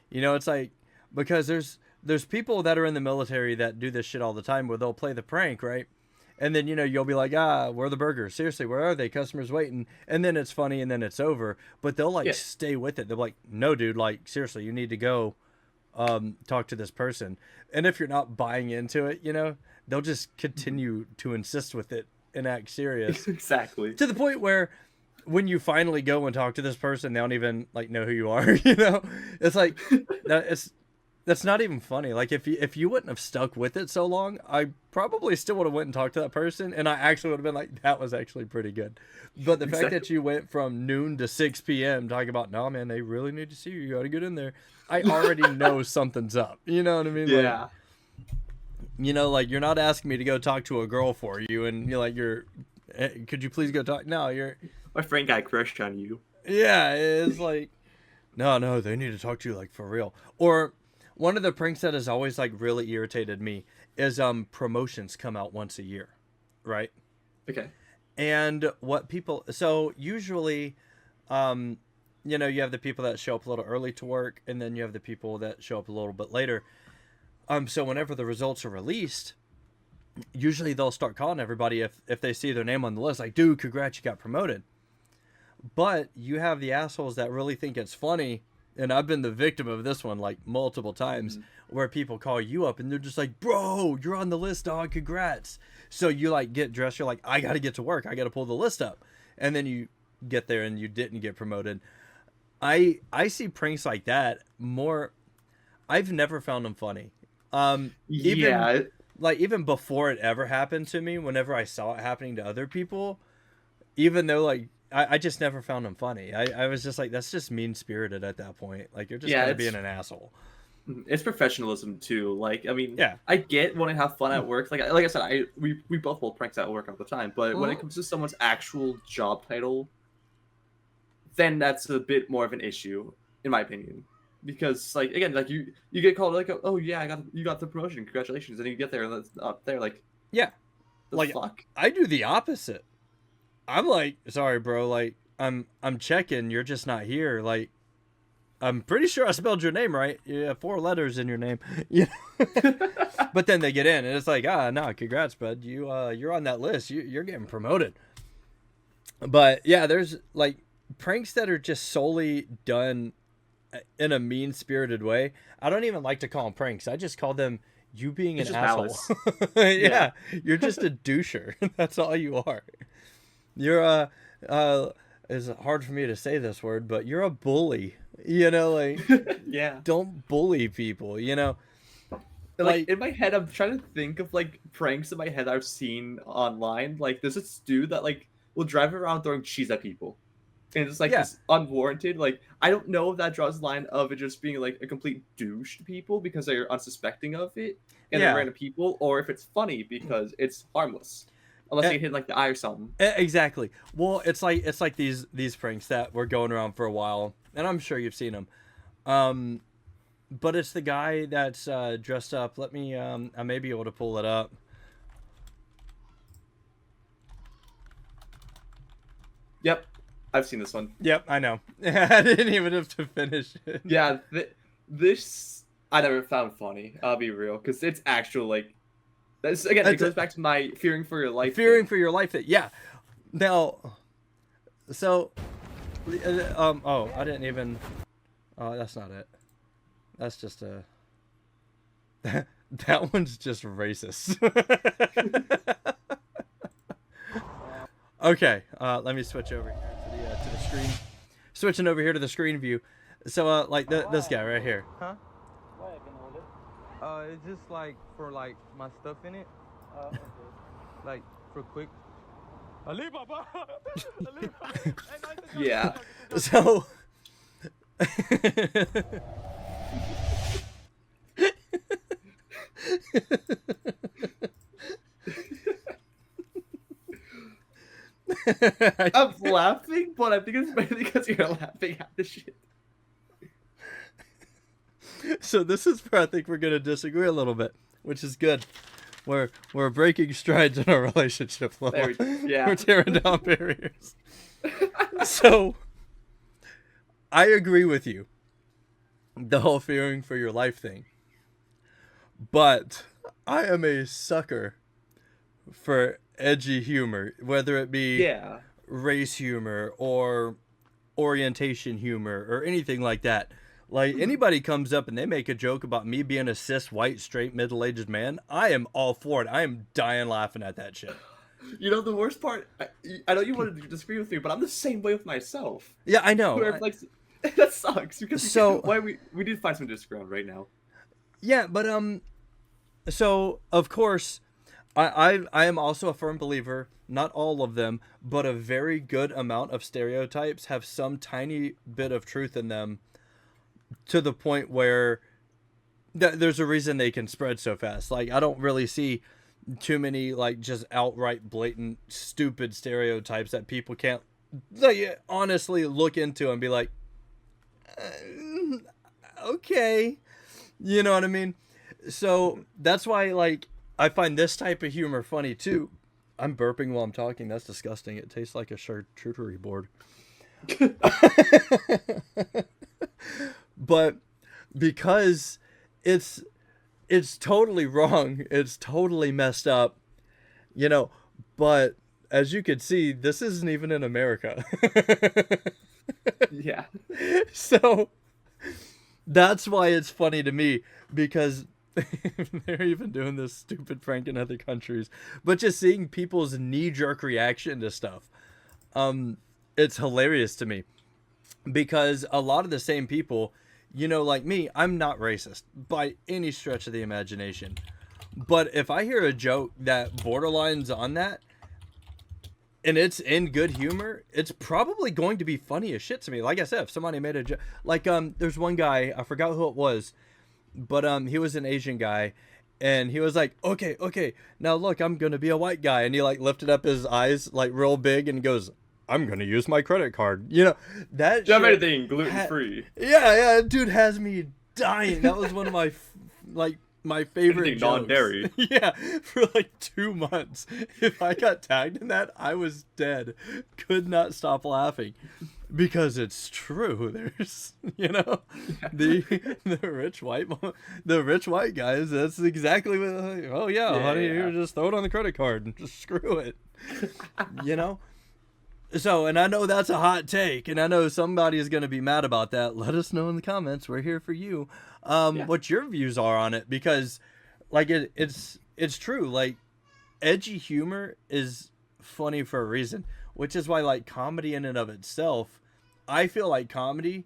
You know, it's like because there's people that are in the military that do this shit all the time where they'll play the prank, right? And then, you know, you'll be like, where are the burgers? Seriously, where are they? Customers waiting. And then it's funny and then it's over. But they'll like Yeah. stay with it. They're like, no, dude, like seriously, you need to go talk to this person. And if you're not buying into it, you know, they'll just continue to insist with it and act serious. Exactly. To the point where when you finally go and talk to this person, they don't even like know who you are. You know, it's like that's not even funny. Like if you wouldn't have stuck with it so long, I probably still would have went and talked to that person, and I actually would have been like, that was actually pretty good. But the fact that you went from noon to 6 p.m. talking about, no man, they really need to see you. You got to get in there. I already know something's up. You know what I mean? Yeah. Like, you know, like you're not asking me to go talk to a girl for you, and you're like, could you please go talk? No, you're. My friend got crushed on you. Yeah, it's like, no, they need to talk to you like for real. Or one of the pranks that has always like really irritated me is promotions come out once a year, right? Okay. And what people so usually, you know, you have the people that show up a little early to work, and then you have the people that show up a little bit later. So whenever the results are released, usually they'll start calling everybody if they see their name on the list, like, dude, congrats, you got promoted. But you have the assholes that really think it's funny, and I've been the victim of this one like multiple times, where people call you up and they're just like, bro, you're on the list, dog, congrats. So you like get dressed, you're like, I gotta get to work, I gotta pull the list up, and then you get there and you didn't get promoted. I see pranks like that more. I've never found them funny. Even before it ever happened to me, whenever I saw it happening to other people, even though like I just never found them funny. I was just like, that's just mean spirited at that point. Like you're just kind of being an asshole. It's professionalism too. Like, I mean, Yeah. I get wanting to have fun at work. Like I said, we both pull pranks at work all the time. But when it comes to someone's actual job title, then that's a bit more of an issue, in my opinion. Because like again, like you get called like, oh yeah, you got the promotion, congratulations, and you get there and it's up there like, yeah, the like fuck? I do the opposite. I'm like, sorry, bro. Like I'm checking. You're just not here. Like I'm pretty sure I spelled your name right. You have 4 letters in your name. Yeah. But then they get in and it's like, no, congrats, bud. You're on that list. You're getting promoted. But yeah, there's like pranks that are just solely done in a mean-spirited way. I don't even like to call them pranks. I just call them you being an asshole. Yeah, you're just a doucher. That's all you are. You're it's hard for me to say this word, but you're a bully. You know, like Yeah. don't bully people, you know. Like in my head, I'm trying to think of like pranks in my head I've seen online. Like there's this dude that like will drive around throwing cheese at people. And it's like this unwarranted, like I don't know if that draws the line of it just being like a complete douche to people because they're unsuspecting of it and they're random people, or if it's funny because it's harmless. Unless you hit like the eye or something. Exactly. Well, it's like these pranks that were going around for a while, and I'm sure you've seen them. But it's the guy that's dressed up. Let me I may be able to pull it up. Yep. I've seen this one. Yep, I know. I didn't even have to finish it. Yeah, this I never found funny. I'll be real, because it's actual like. This, again, it goes back to my fearing for your life. For your life. Yeah. Now, so, oh, I didn't even. Oh, that's not it. That's just a. That one's just racist. Okay, let me switch over here to the screen. Switching over here to the screen view. So, like this guy right here. Huh? It's just like for like my stuff in it. Okay. Like for quick. Yeah. So I'm laughing, but I think it's mainly because you're laughing at the shit. So this is where I think we're gonna disagree a little bit, which is good. We're breaking strides in our relationship. Yeah. We're tearing down barriers. So I agree with you. The whole fearing for your life thing. But I am a sucker for edgy humor, whether it be Yeah. race humor or orientation humor or anything like that. Like, anybody comes up and they make a joke about me being a cis, white, straight, middle-aged man, I am all for it. I am dying laughing at that shit. You know, the worst part, I know you wanted to disagree with me, but I'm the same way with myself. Yeah, I know. Where, like, that sucks, because So- why we need to find some to disagree on right now. Yeah, but so of course, I am also a firm believer. Not all of them, but a very good amount of stereotypes have some tiny bit of truth in them, to the point where there's a reason they can spread so fast. Like, I don't really see too many like just outright blatant stupid stereotypes that people can't like honestly look into and be like, okay, you know what I mean? So that's why, like, I find this type of humor funny too. I'm burping while I'm talking. That's disgusting. It tastes like a charcuterie board. But because it's totally wrong, it's totally messed up, you know, but as you can see, this isn't even in America. Yeah. So that's why it's funny to me, because they're even doing this stupid prank in other countries, but just seeing people's knee-jerk reaction to stuff, it's hilarious to me, because a lot of the same people, you know, like me, I'm not racist by any stretch of the imagination, but if I hear a joke that borderlines on that, and it's in good humor, it's probably going to be funny as shit to me. Like I said, if somebody made a joke, like, there's one guy, I forgot who it was, but he was an Asian guy, and he was like, okay, now look, I'm gonna be a white guy, and he like lifted up his eyes like real big and goes, I'm gonna use my credit card. You know, that Do you have shit anything gluten free? yeah, dude has me dying. That was one of my my favorite Anything jokes. non-dairy. Yeah, for like 2 months. If I got tagged in that, I was dead. Could not stop laughing, because it's true. There's, you know, the rich white guys. That's exactly what. Oh yeah, honey, Yeah. you just throw it on the credit card and just screw it. You know. So, and I know that's a hot take, and I know somebody is going to be mad about that. Let us know in the comments. We're here for you. What your views are on it, because, like, it's true. Like, edgy humor is funny for a reason, which is why, like, comedy in and of itself, I feel like comedy,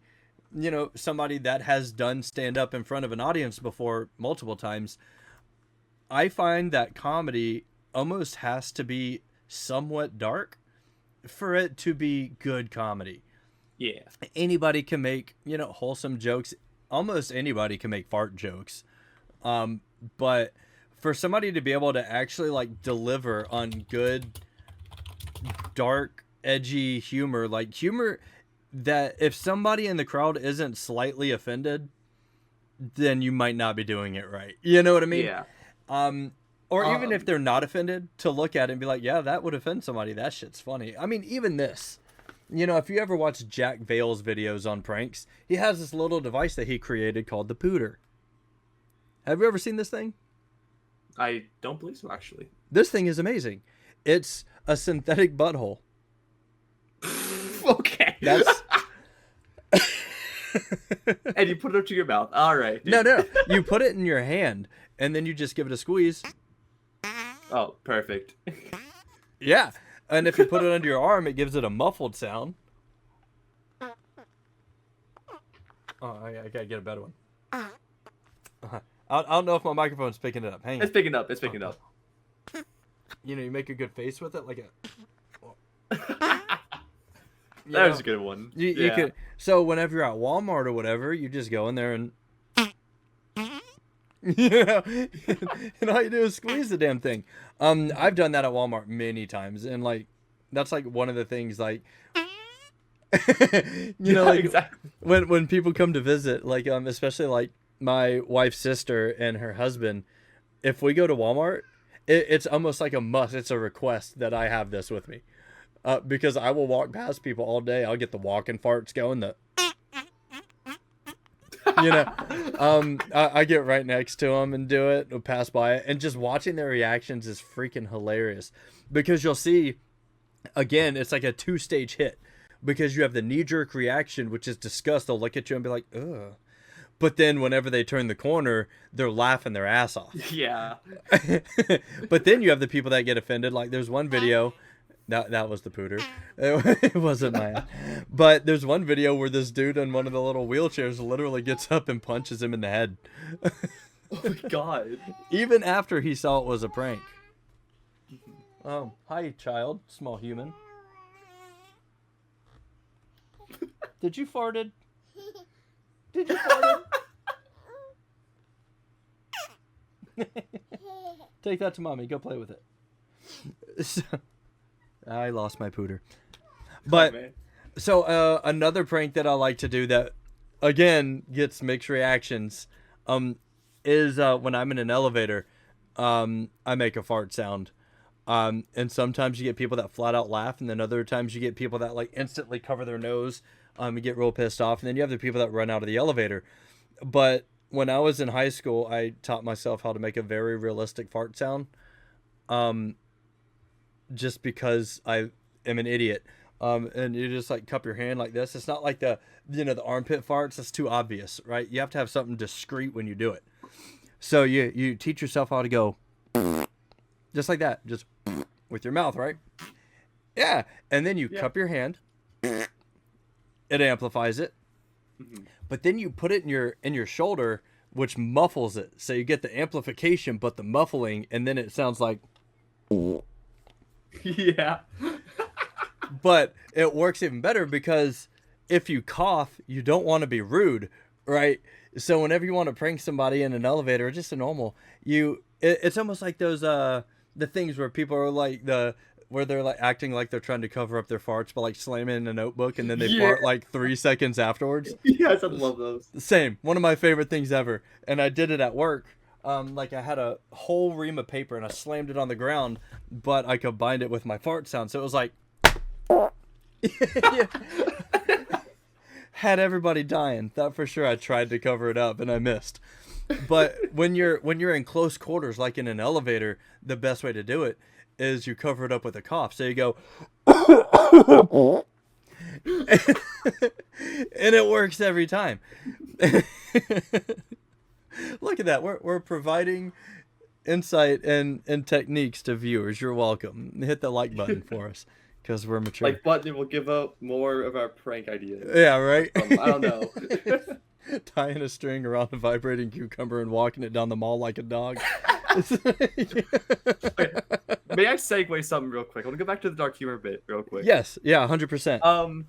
you know, somebody that has done stand up in front of an audience before multiple times, I find that comedy almost has to be somewhat dark for it to be good comedy. Yeah. Anybody can make, you know, wholesome jokes. Almost anybody can make fart jokes. But for somebody to be able to actually like deliver on good, dark, edgy humor, like humor that if somebody in the crowd isn't slightly offended, then you might not be doing it right. You know what I mean? Yeah. Or even if they're not offended, to look at it and be like, yeah, that would offend somebody. That shit's funny. I mean, even this. You know, if you ever watch Jack Vale's videos on pranks, he has this little device that he created called the pooter. Have you ever seen this thing? I don't believe so, actually. This thing is amazing. It's a synthetic butthole. Okay. That's... And you put it up to your mouth. All right. No. You put it in your hand, and then you just give it a squeeze. Oh, perfect. Yeah. And if you put it under your arm, it gives it a muffled sound. Oh, I gotta get a better one. I don't know if my microphone's picking it up. Hang on. It's picking up. It's picking up. You know, you make a good face with it, like a... That was a good one. You could. So whenever you're at Walmart or whatever, you just go in there and and all you do is squeeze the damn thing. I've done that at Walmart many times, and like that's like one of the things like like exactly. when people come to visit, like especially like my wife's sister and her husband, if we go to Walmart, it's almost like a must. It's a request that I have this with me, because I will walk past people all day. I'll get the walking farts going. I get right next to them and do it, or pass by it, and just watching their reactions is freaking hilarious, because you'll see, again, it's like a 2-stage hit, because you have the knee-jerk reaction, which is disgust. They'll look at you and be like, ugh. But then whenever they turn the corner, they're laughing their ass off. Yeah. But then you have the people that get offended. Like there's one video, that was the pooter. It wasn't mine. But there's one video where this dude in one of the little wheelchairs literally gets up and punches him in the head. Oh my god. Even after he saw it was a prank. Hi, child, small human. Did you farted? Did you farted? Take that to mommy. Go play with it. So, I lost my pooter. But so another prank that I like to do that again gets mixed reactions is when I'm in an elevator, I make a fart sound. And sometimes you get people that flat out laugh, and then other times you get people that like instantly cover their nose and get real pissed off, and then you have the people that run out of the elevator. But when I was in high school, I taught myself how to make a very realistic fart sound, just because I am an idiot. And you just like cup your hand like this. It's not like the armpit farts. That's too obvious, right? You have to have something discreet when you do it. So you teach yourself how to go just like that, just with your mouth, right? Yeah. And then you cup your hand. It amplifies it. Mm-hmm. But then you put it in your shoulder, which muffles it. So you get the amplification, but the muffling, and then it sounds like. Yeah. But it works even better because if you cough, you don't want to be rude, right? So whenever you want to prank somebody in an elevator, or just a normal, it's almost like those the things where people are like where they're like acting like they're trying to cover up their farts by like slamming in a notebook, and then they fart like 3 seconds afterwards. Yes, I love those. Same. One of my favorite things ever. And I did it at work. Like I had a whole ream of paper and I slammed it on the ground, but I combined it with my fart sound. So it was like, had everybody dying. That for sure. I tried to cover it up and I missed. But when you're in close quarters, like in an elevator, the best way to do it is you cover it up with a cough. So you go, and it works every time. Look at that. We're providing insight and techniques to viewers. You're welcome. Hit the like button for us because we're mature. Like button will give up more of our prank ideas. Yeah, right? I don't know. Tying a string around a vibrating cucumber and walking it down the mall like a dog. Okay. May I segue something real quick? I want to go back to the dark humor bit real quick. Yes. Yeah, 100%.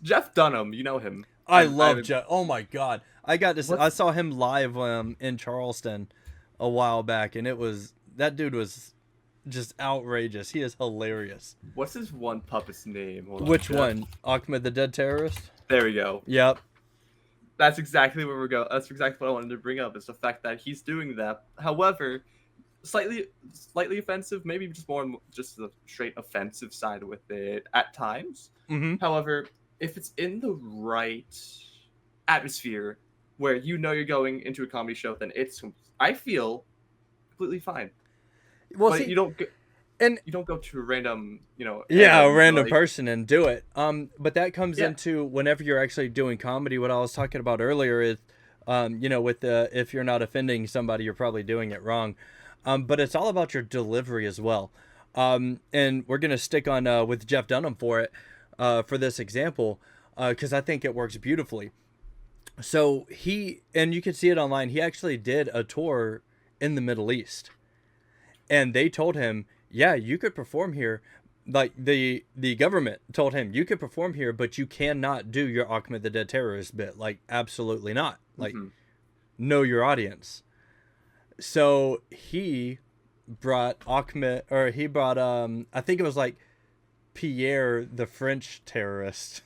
Jeff Dunham, you know him. I love Jeff. Oh my God. I saw him live in Charleston a while back, and that dude was just outrageous. He is hilarious. What's his one puppet's name? Which one? Ahmed the Dead Terrorist? There we go. Yep. That's exactly where we're going. That's exactly what I wanted to bring up, is the fact that he's doing that. However, slightly offensive, maybe just the straight offensive side with it at times. Mm-hmm. However, if it's in the right atmosphere where you're going into a comedy show, then I feel completely fine. Well, but see, you don't go to a random, a random person and do it. But that comes into whenever you're actually doing comedy. What I was talking about earlier is, with if you're not offending somebody, you're probably doing it wrong. But it's all about your delivery as well. And we're gonna stick on with Jeff Dunham for it, for this example, because I think it works beautifully. So and you can see it online. He actually did a tour in the Middle East, and they told him, yeah, you could perform here, like the government told him, you could perform here, but you cannot do your Ahmed the Dead Terrorist bit. Like, absolutely not. Like, know your audience. So he brought Ahmed, or he brought I think it was like Pierre the French terrorist.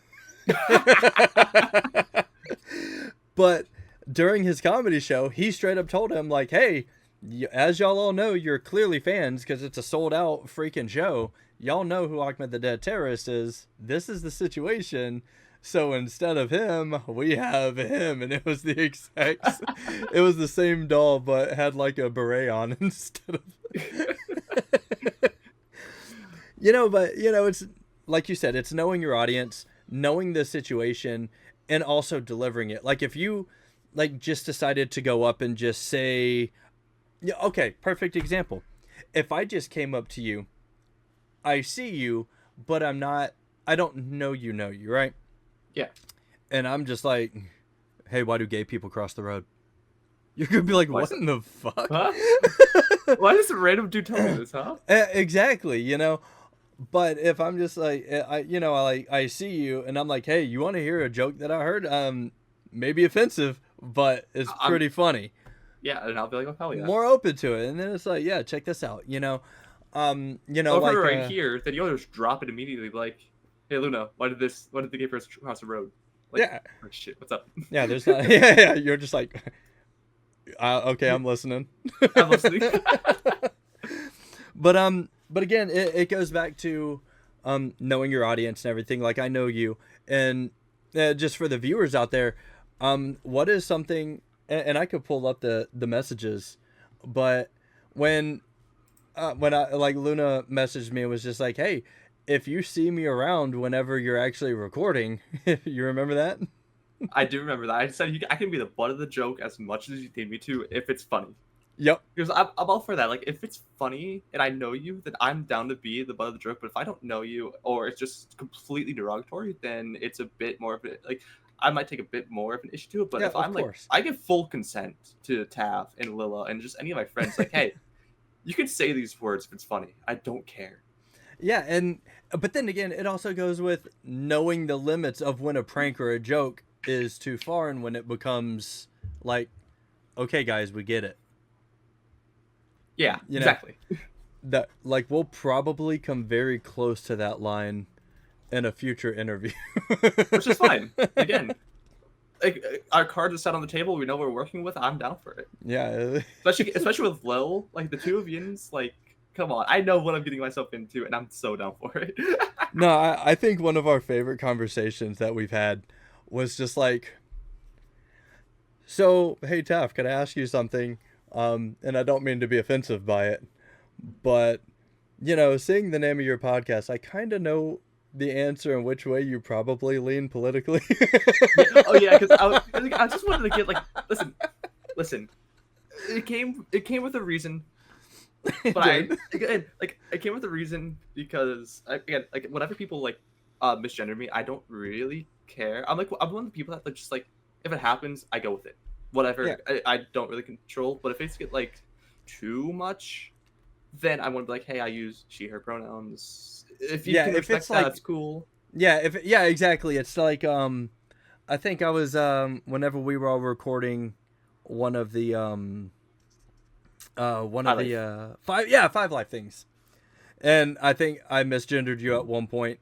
But during his comedy show, he straight up told him, like, hey, as y'all all know, you're clearly fans because it's a sold out freaking show. Y'all know who Ahmed the Dead Terrorist is. This is the situation. So instead of him, we have him. And it was the exact, it was the same doll, but had like a beret on instead of, but it's like you said, it's knowing your audience, knowing the situation, and also delivering it. Like if you like just decided to go up and just say, yeah, okay, perfect example. If I just came up to you, I see you, but I don't know you, right? Yeah. And I'm just like, hey, why do gay people cross the road? You're going to be like, what in the fuck? Huh? Why does a random dude tell me this, huh? Exactly, But if I'm just like, I see you and I'm like, hey, you want to hear a joke that I heard? Maybe offensive, but it's pretty funny. Yeah, and I'll be like, oh, hell yeah. More open to it. And then it's like, yeah, check this out, Over like, right here, then you'll just drop it immediately, like, hey, Luna, why did the gay person cross the road? Like, yeah. Oh, shit, what's up? Yeah, there's not, yeah, you're just like, okay, I'm listening. I'm listening. But again, it goes back to knowing your audience and everything. Like, I know you, and just for the viewers out there, what is something, and I could pull up the messages, but when I, like, Luna messaged me and was just like, hey, if you see me around whenever you're actually recording, you remember that? I do remember that. I said I can be the butt of the joke as much as you need me to if it's funny. Yep. Because I'm all for that. Like, if it's funny and I know you, then I'm down to be the butt of the joke. But if I don't know you or it's just completely derogatory, then it's a bit more of it. Like, I might take a bit more of an issue to it. But Yeah, if I'm like, I give full consent to Tav and Lila and just any of my friends, like, hey, you can say these words if it's funny. I don't care. Yeah, but then again, it also goes with knowing the limits of when a prank or a joke is too far and when it becomes like, okay, guys, we get it. Yeah, exactly. That, like, we'll probably come very close to that line in a future interview. Which is fine. Again, like, our cards are set on the table. We know what we're working with. I'm down for it. Yeah. Especially with Lil, like, the two of yins, like, come on. I know what I'm getting myself into, and I'm so down for it. No, I think one of our favorite conversations that we've had was just like, so, hey, Taff, can I ask you something? And I don't mean to be offensive by it, but, seeing the name of your podcast, I kind of know the answer and which way you probably lean politically. Oh, yeah, because I just wanted to get, like, listen. It came with a reason. But it came with a reason because, again, like, whenever people, like, misgender me, I don't really care. I'm one of the people that, like, just, like, if it happens, I go with it. Whatever. Yeah. I don't really control. But if it's get, like, too much, then I want to be like, hey, I use she, her pronouns. If you can respect that, that's cool. Yeah, exactly. It's like, I think I was, whenever we were all recording one of the, Five Life things. And I think I misgendered you at one point.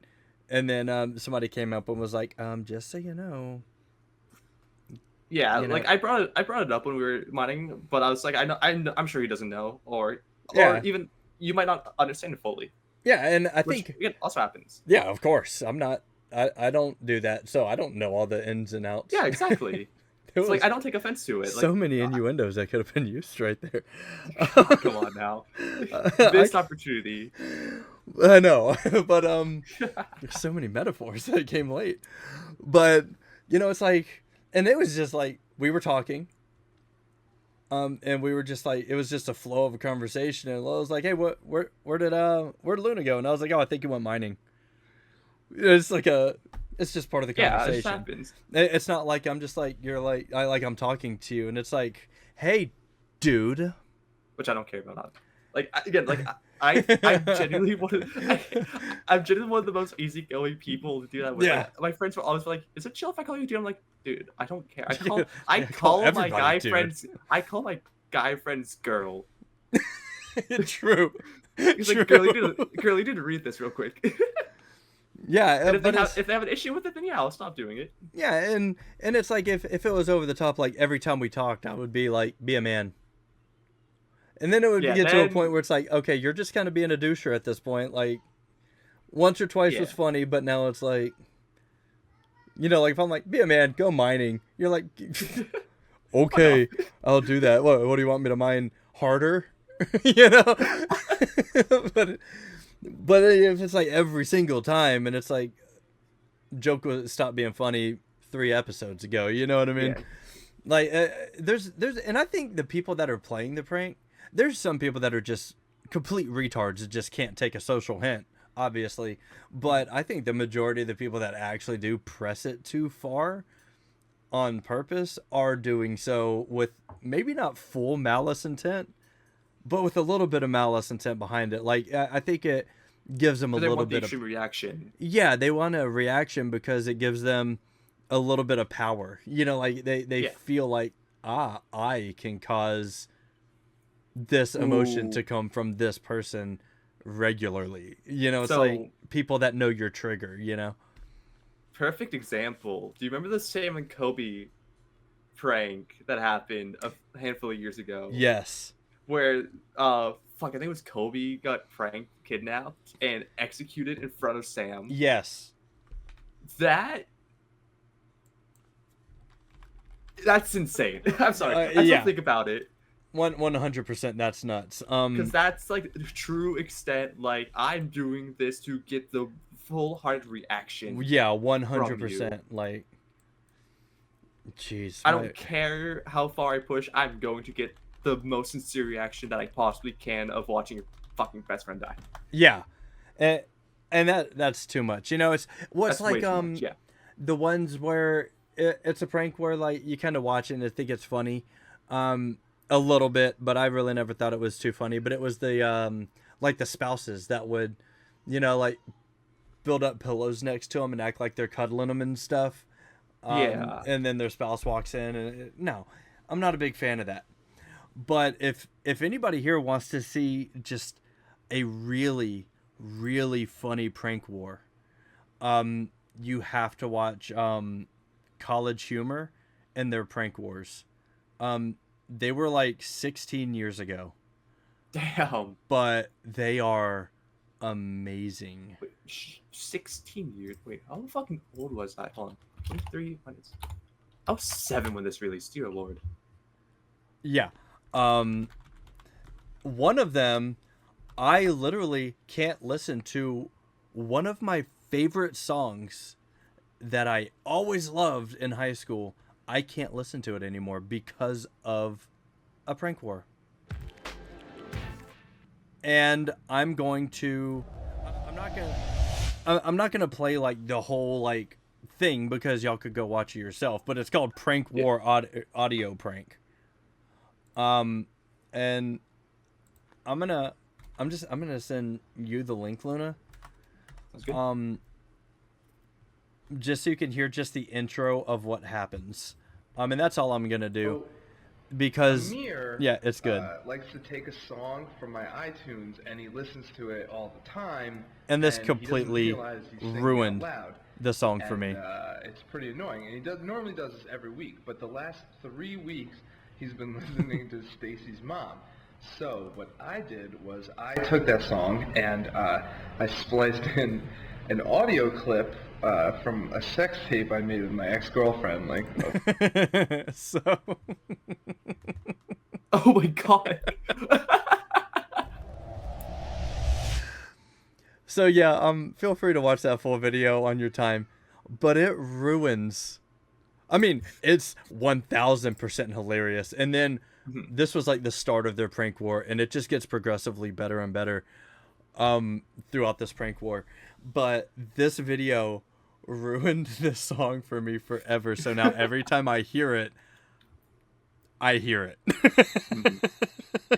And then somebody came up and was like, just so you know. Yeah, like, I brought it up when we were mining, but I was like, I'm sure he doesn't know, or even you might not understand it fully. Yeah, and I think it also happens. Yeah, of course. I don't do that, so I don't know all the ins and outs. Yeah, exactly. It's like, I don't take offense to it. So many innuendos that could have been used right there. Come on now. Missed opportunity. I know, but there's so many metaphors that came late. But, it's like, and it was just like, we were talking, and we were just like, it was just a flow of a conversation, and I was like, hey, where did Luna go? And I was like, oh, I think he went mining. It's like it's just part of the conversation. Yeah, it just happens. It's not like I'm just like, you're like, I'm talking to you, and it's like, hey, dude. Which I don't care about. Like, again, like, I'm genuinely I'm genuinely one of the most easygoing people to do that with. Yeah. Like, my friends were always like, "Is it chill if I call you dude?" I'm like, "Dude, I don't care. Yeah, I call call my everybody guy dude. friends. I call my guy friends girl." True. He's like, "Girl, you didn't read this real quick." Yeah, And but if they have an issue with it, then yeah, I'll stop doing it. yeah, and it's like if it was over the top, like every time we talked, I would be like, "Be a man," and then it would Yeah, get to a then- point where it's like, okay, you're just kind of being a doucher at this point. Like once or twice was Yeah. funny, but now it's like, like if I'm like, "Be a man, go mining," you're like, "Okay, I'll do that." What do you want me to mine harder? but if it's like every single time, and it's like, joke was stopped being funny 3 episodes ago. You know what I mean? Yeah. Like there's and I think the people that are playing the prank, there's some people that are just complete retards that just can't take a social hint, obviously. But I think the majority of the people that actually do press it too far on purpose are doing so with maybe not full malice intent, but with a little bit of malice intent behind it. Like I think it gives them a But they little want the bit of extreme reaction. yeah, they want a reaction because it gives them a little bit of power. Like they Yeah. feel like, I can cause this emotion Ooh. to come from this person regularly. It's So- like people that know your trigger, Perfect example. Do you remember the Sam and Kobe prank that happened a handful of years ago? Yes. Where I think it was Kobe got pranked, kidnapped, and executed in front of Sam. Yes. That's insane. I'm sorry. I yeah. still think about it. 100% that's nuts. Because that's like the true extent, like, I'm doing this to get the full-hearted reaction. Yeah, 100%. Like, jeez. I don't care how far I push, I'm going to get the most sincere reaction that I possibly can of watching your fucking best friend die. Yeah. And that's too much. It's That's way like too much, yeah. the ones where it's a prank where like you kind of watch it and think it's funny a little bit, but I really never thought it was too funny. But it was the like the spouses that would like build up pillows next to them and act like they're cuddling them and stuff. Yeah. And then their spouse walks in and no, I'm not a big fan of that. But if anybody here wants to see just a really, really funny prank war, you have to watch College Humor and their prank wars. They were like 16 years ago, Damn. but they are amazing. Wait, 16 years? Wait, how fucking old was I? Hold on. 23 minutes. I was 7 when this released, dear lord. Yeah. One of them, I literally can't listen to one of my favorite songs that I always loved in high school. I can't listen to it anymore because of a prank war. And I'm not gonna play like the whole like thing because y'all could go watch it yourself, but it's called Prank War Audio Prank. And I'm gonna send you the link, Luna. Sounds good. Just so you can hear just the intro of what happens. And that's all I'm gonna do. Because Amir, yeah, it's good. Likes to take a song from my iTunes and he listens to it all the time. And this he doesn't completely realize he's singing out ruined loud. the song for me. It's pretty annoying. And he normally does this every week, but the last 3 weeks he's been listening to Stacy's mom. So what I did was I took that song and I spliced in an audio clip from a sex tape I made with my ex-girlfriend. So Oh my god. So yeah, feel free to watch that full video on your time, but it ruins. I mean, it's 1000% hilarious, and then this was like the start of their prank war, and it just gets progressively better and better, throughout this prank war. But this video ruined this song for me forever. So now every time I hear it, I hear it.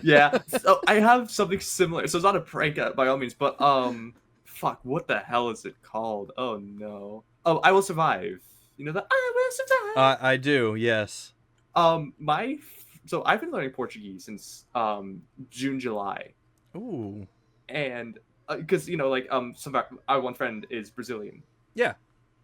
Yeah. So I have something similar. So it's not a prank by all means, but fuck, what the hell is it called? Oh no. Oh, I Will Survive. You know that I Will Survive. I do, yes. So I've been learning Portuguese since June, July. Ooh. And because our one friend is Brazilian. Yeah.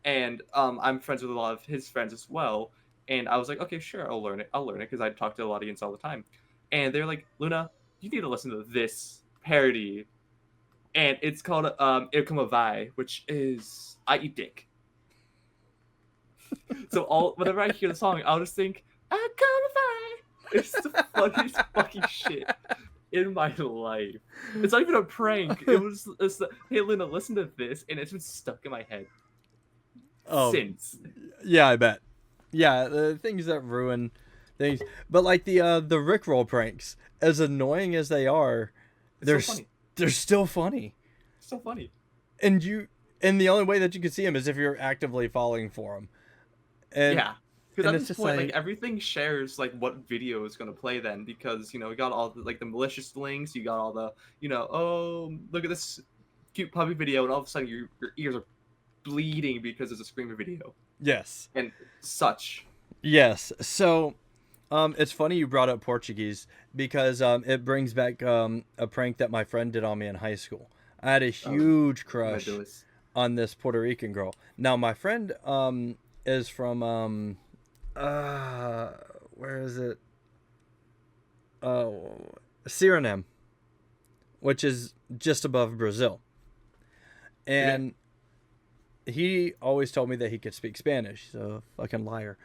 And I'm friends with a lot of his friends as well. And I was like, okay, sure, I'll learn it because I talk to a lot of Audience all the time. And they're like, Luna, you need to listen to this parody. And it's called Eu Como Vai, which is I Eat Dick. So whenever I hear the song, I'll just think, I Como Vai. It's the funniest fucking shit in my life. It's not even a prank. Hey Luna, listen to this, and it's been stuck in my head since. Yeah, I bet. Yeah, the things that ruin things, but like the Rickroll pranks, as annoying as they are, they're still funny. So funny. And the only way that you can see them is if you're actively falling for them. And yeah. Because at it's this just point, like everything shares what video is going to play then, because we got all the the malicious links, you got all the oh, look at this cute puppy video, and all of a sudden your ears are bleeding because it's a screaming video. Yes. And such. Yes. So it's funny you brought up Portuguese, because it brings back a prank that my friend did on me in high school. I had a huge crush on this Puerto Rican girl. Now my friend is from where is it? Suriname, which is just above Brazil. And he always told me that he could speak Spanish. So fucking liar.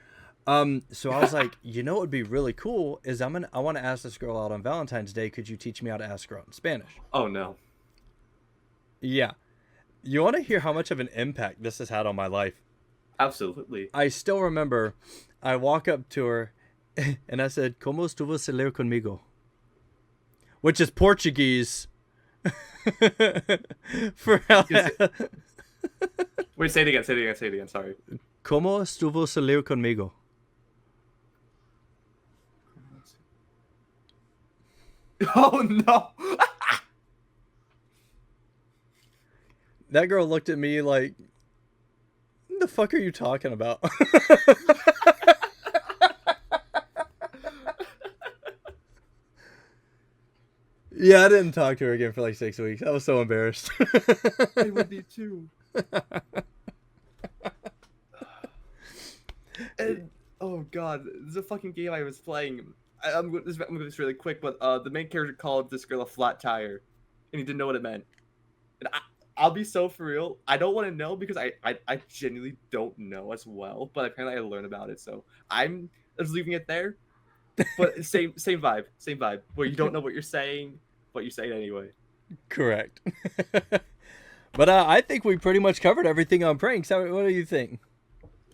So I was like, what would be really cool is I want to ask this girl out on Valentine's Day. Could you teach me how to ask her out in Spanish? Oh no. Yeah. You want to hear how much of an impact this has had on my life? Absolutely. I still remember I walk up to her and I said, "Como estuvo salir conmigo?" Which is Portuguese for how. Wait, say it again. Sorry. Como estuvo salir conmigo? Oh no. That girl looked at me like, what the fuck are you talking about? Yeah, I didn't talk to her again for like 6 weeks. I was so embarrassed. I would be too. And oh god, this is a fucking game I was playing. I'm going to do this really quick, but the main character called this girl a flat tire, and he didn't know what it meant. And I'll be so for real. I don't want to know because I genuinely don't know as well. But apparently I learned about it, so I'm just leaving it there. But same vibe. Where you don't know what you're saying, but you say it anyway. Correct. But I think we pretty much covered everything on pranks. What do you think?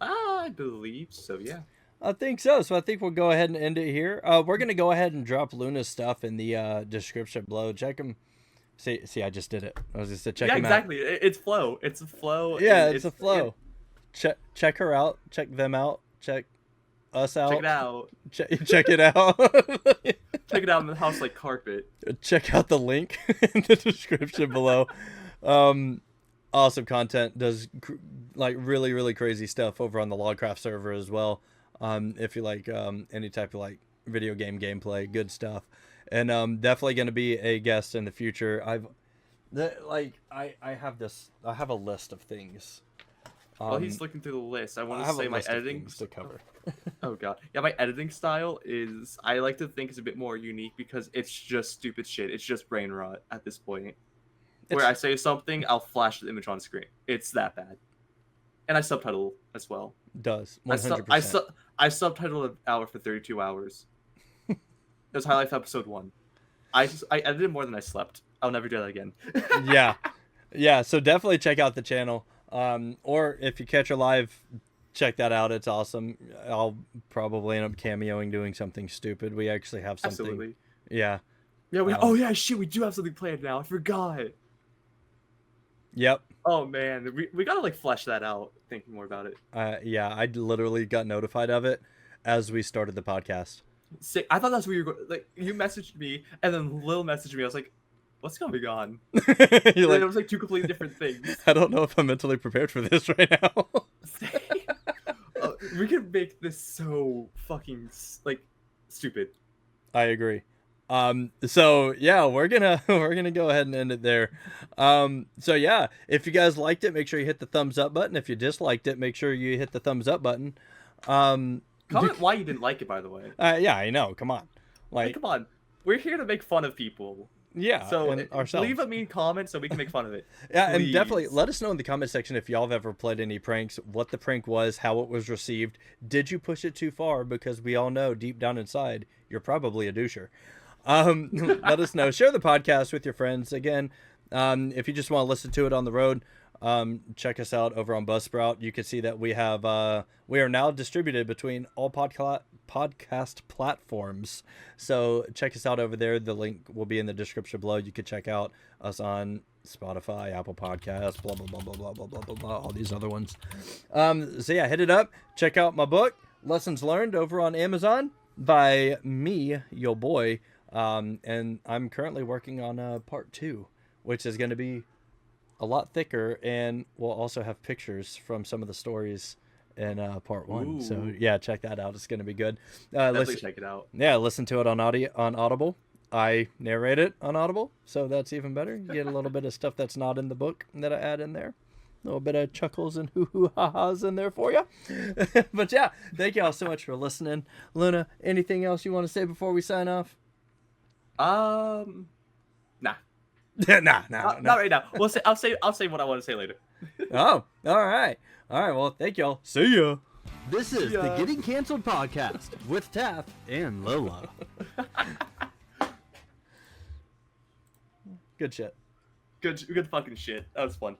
I believe so. Yeah. I think so. So I think we'll go ahead and end it here. We're gonna go ahead and drop Luna's stuff in the description below. Check him. See, I just did it. I was just check him exactly. out. It's Flow. It's a Flow. Yeah, it's a Flow. Yeah. Check her out. Check them out. Check us out. Check it out. Check it out. Check it out in the house like carpet. Check out the link in the description below. Awesome content. Does really, really crazy stuff over on the Logcraft server as well. If you like any type of video game gameplay, good stuff. And definitely going to be a guest in the future. I have a list of things. While he's looking through the list, I want to say my editing to cover. Oh god, yeah, my editing style is I like to think is a bit more unique because it's just stupid shit. It's just brain rot at this point. Where I say something, I'll flash the image on screen. It's that bad. And I subtitle as well. Does 100%. I subtitled an hour for 32 hours. It was High Life episode 1. I edited more than I slept. I'll never do that again. Yeah. So definitely check out the channel. Or if you catch her live, check that out. It's awesome. I'll probably end up cameoing, doing something stupid. We actually have something. Absolutely. Yeah. Yeah. We do have something planned now. I forgot. Yep. Oh man, we gotta flesh that out. Thinking more about it. Yeah, I literally got notified of it as we started the podcast. Sick. I thought that's where you were going. Like, you messaged me, and then Lil messaged me. I was like, what's going on? You're And like, it was like two completely different things. I don't know if I'm mentally prepared for this right now. We could make this so fucking like stupid. I agree. So yeah, we're gonna go ahead and end it there. So yeah, if you guys liked it, make sure you hit the thumbs up button. If you disliked it, make sure you hit the thumbs up button. Comment why you didn't like it, by the way. Yeah, I know. Come on, Like, come on, we're here to make fun of people. yeah. So and ourselves. leave a mean comment so we can make fun of it. Yeah, Please. and definitely let us know in the comment section if y'all have ever played any pranks, what the prank was, how it was received. Did you push it too far? Because we all know deep down inside you're probably a doucher. Let us know. Share the podcast with your friends. Again, if you just want to listen to it on the road, check us out over on Buzzsprout. You can see that we are now distributed between all podcast platforms. So check us out over there. The link will be in the description below. You can check out us on Spotify, Apple Podcasts, blah, blah, blah, blah, blah, blah, blah, blah, blah, all these other ones. So yeah, hit it up. Check out my book, Lessons Learned, over on Amazon by me, your boy. And I'm currently working on part 2, which is going to be a lot thicker, and we'll also have pictures from some of the stories in part 1. Ooh. So yeah, check that out. It's going to be good. Definitely check it out. Yeah, listen to it on Audible. I narrate it on Audible, so that's even better. You get a little bit of stuff that's not in the book that I add in there. A little bit of chuckles and hoo-hoo-ha-has in there for you. But yeah, thank you all so much for listening. Luna, anything else you want to say before we sign off? Nah. Nah. Not right now. I'll say what I want to say later. Oh, all right. Well, thank y'all. See ya. This is See ya. the Getting Canceled podcast with Taff and Lola. Good shit. Good fucking shit. That was fun.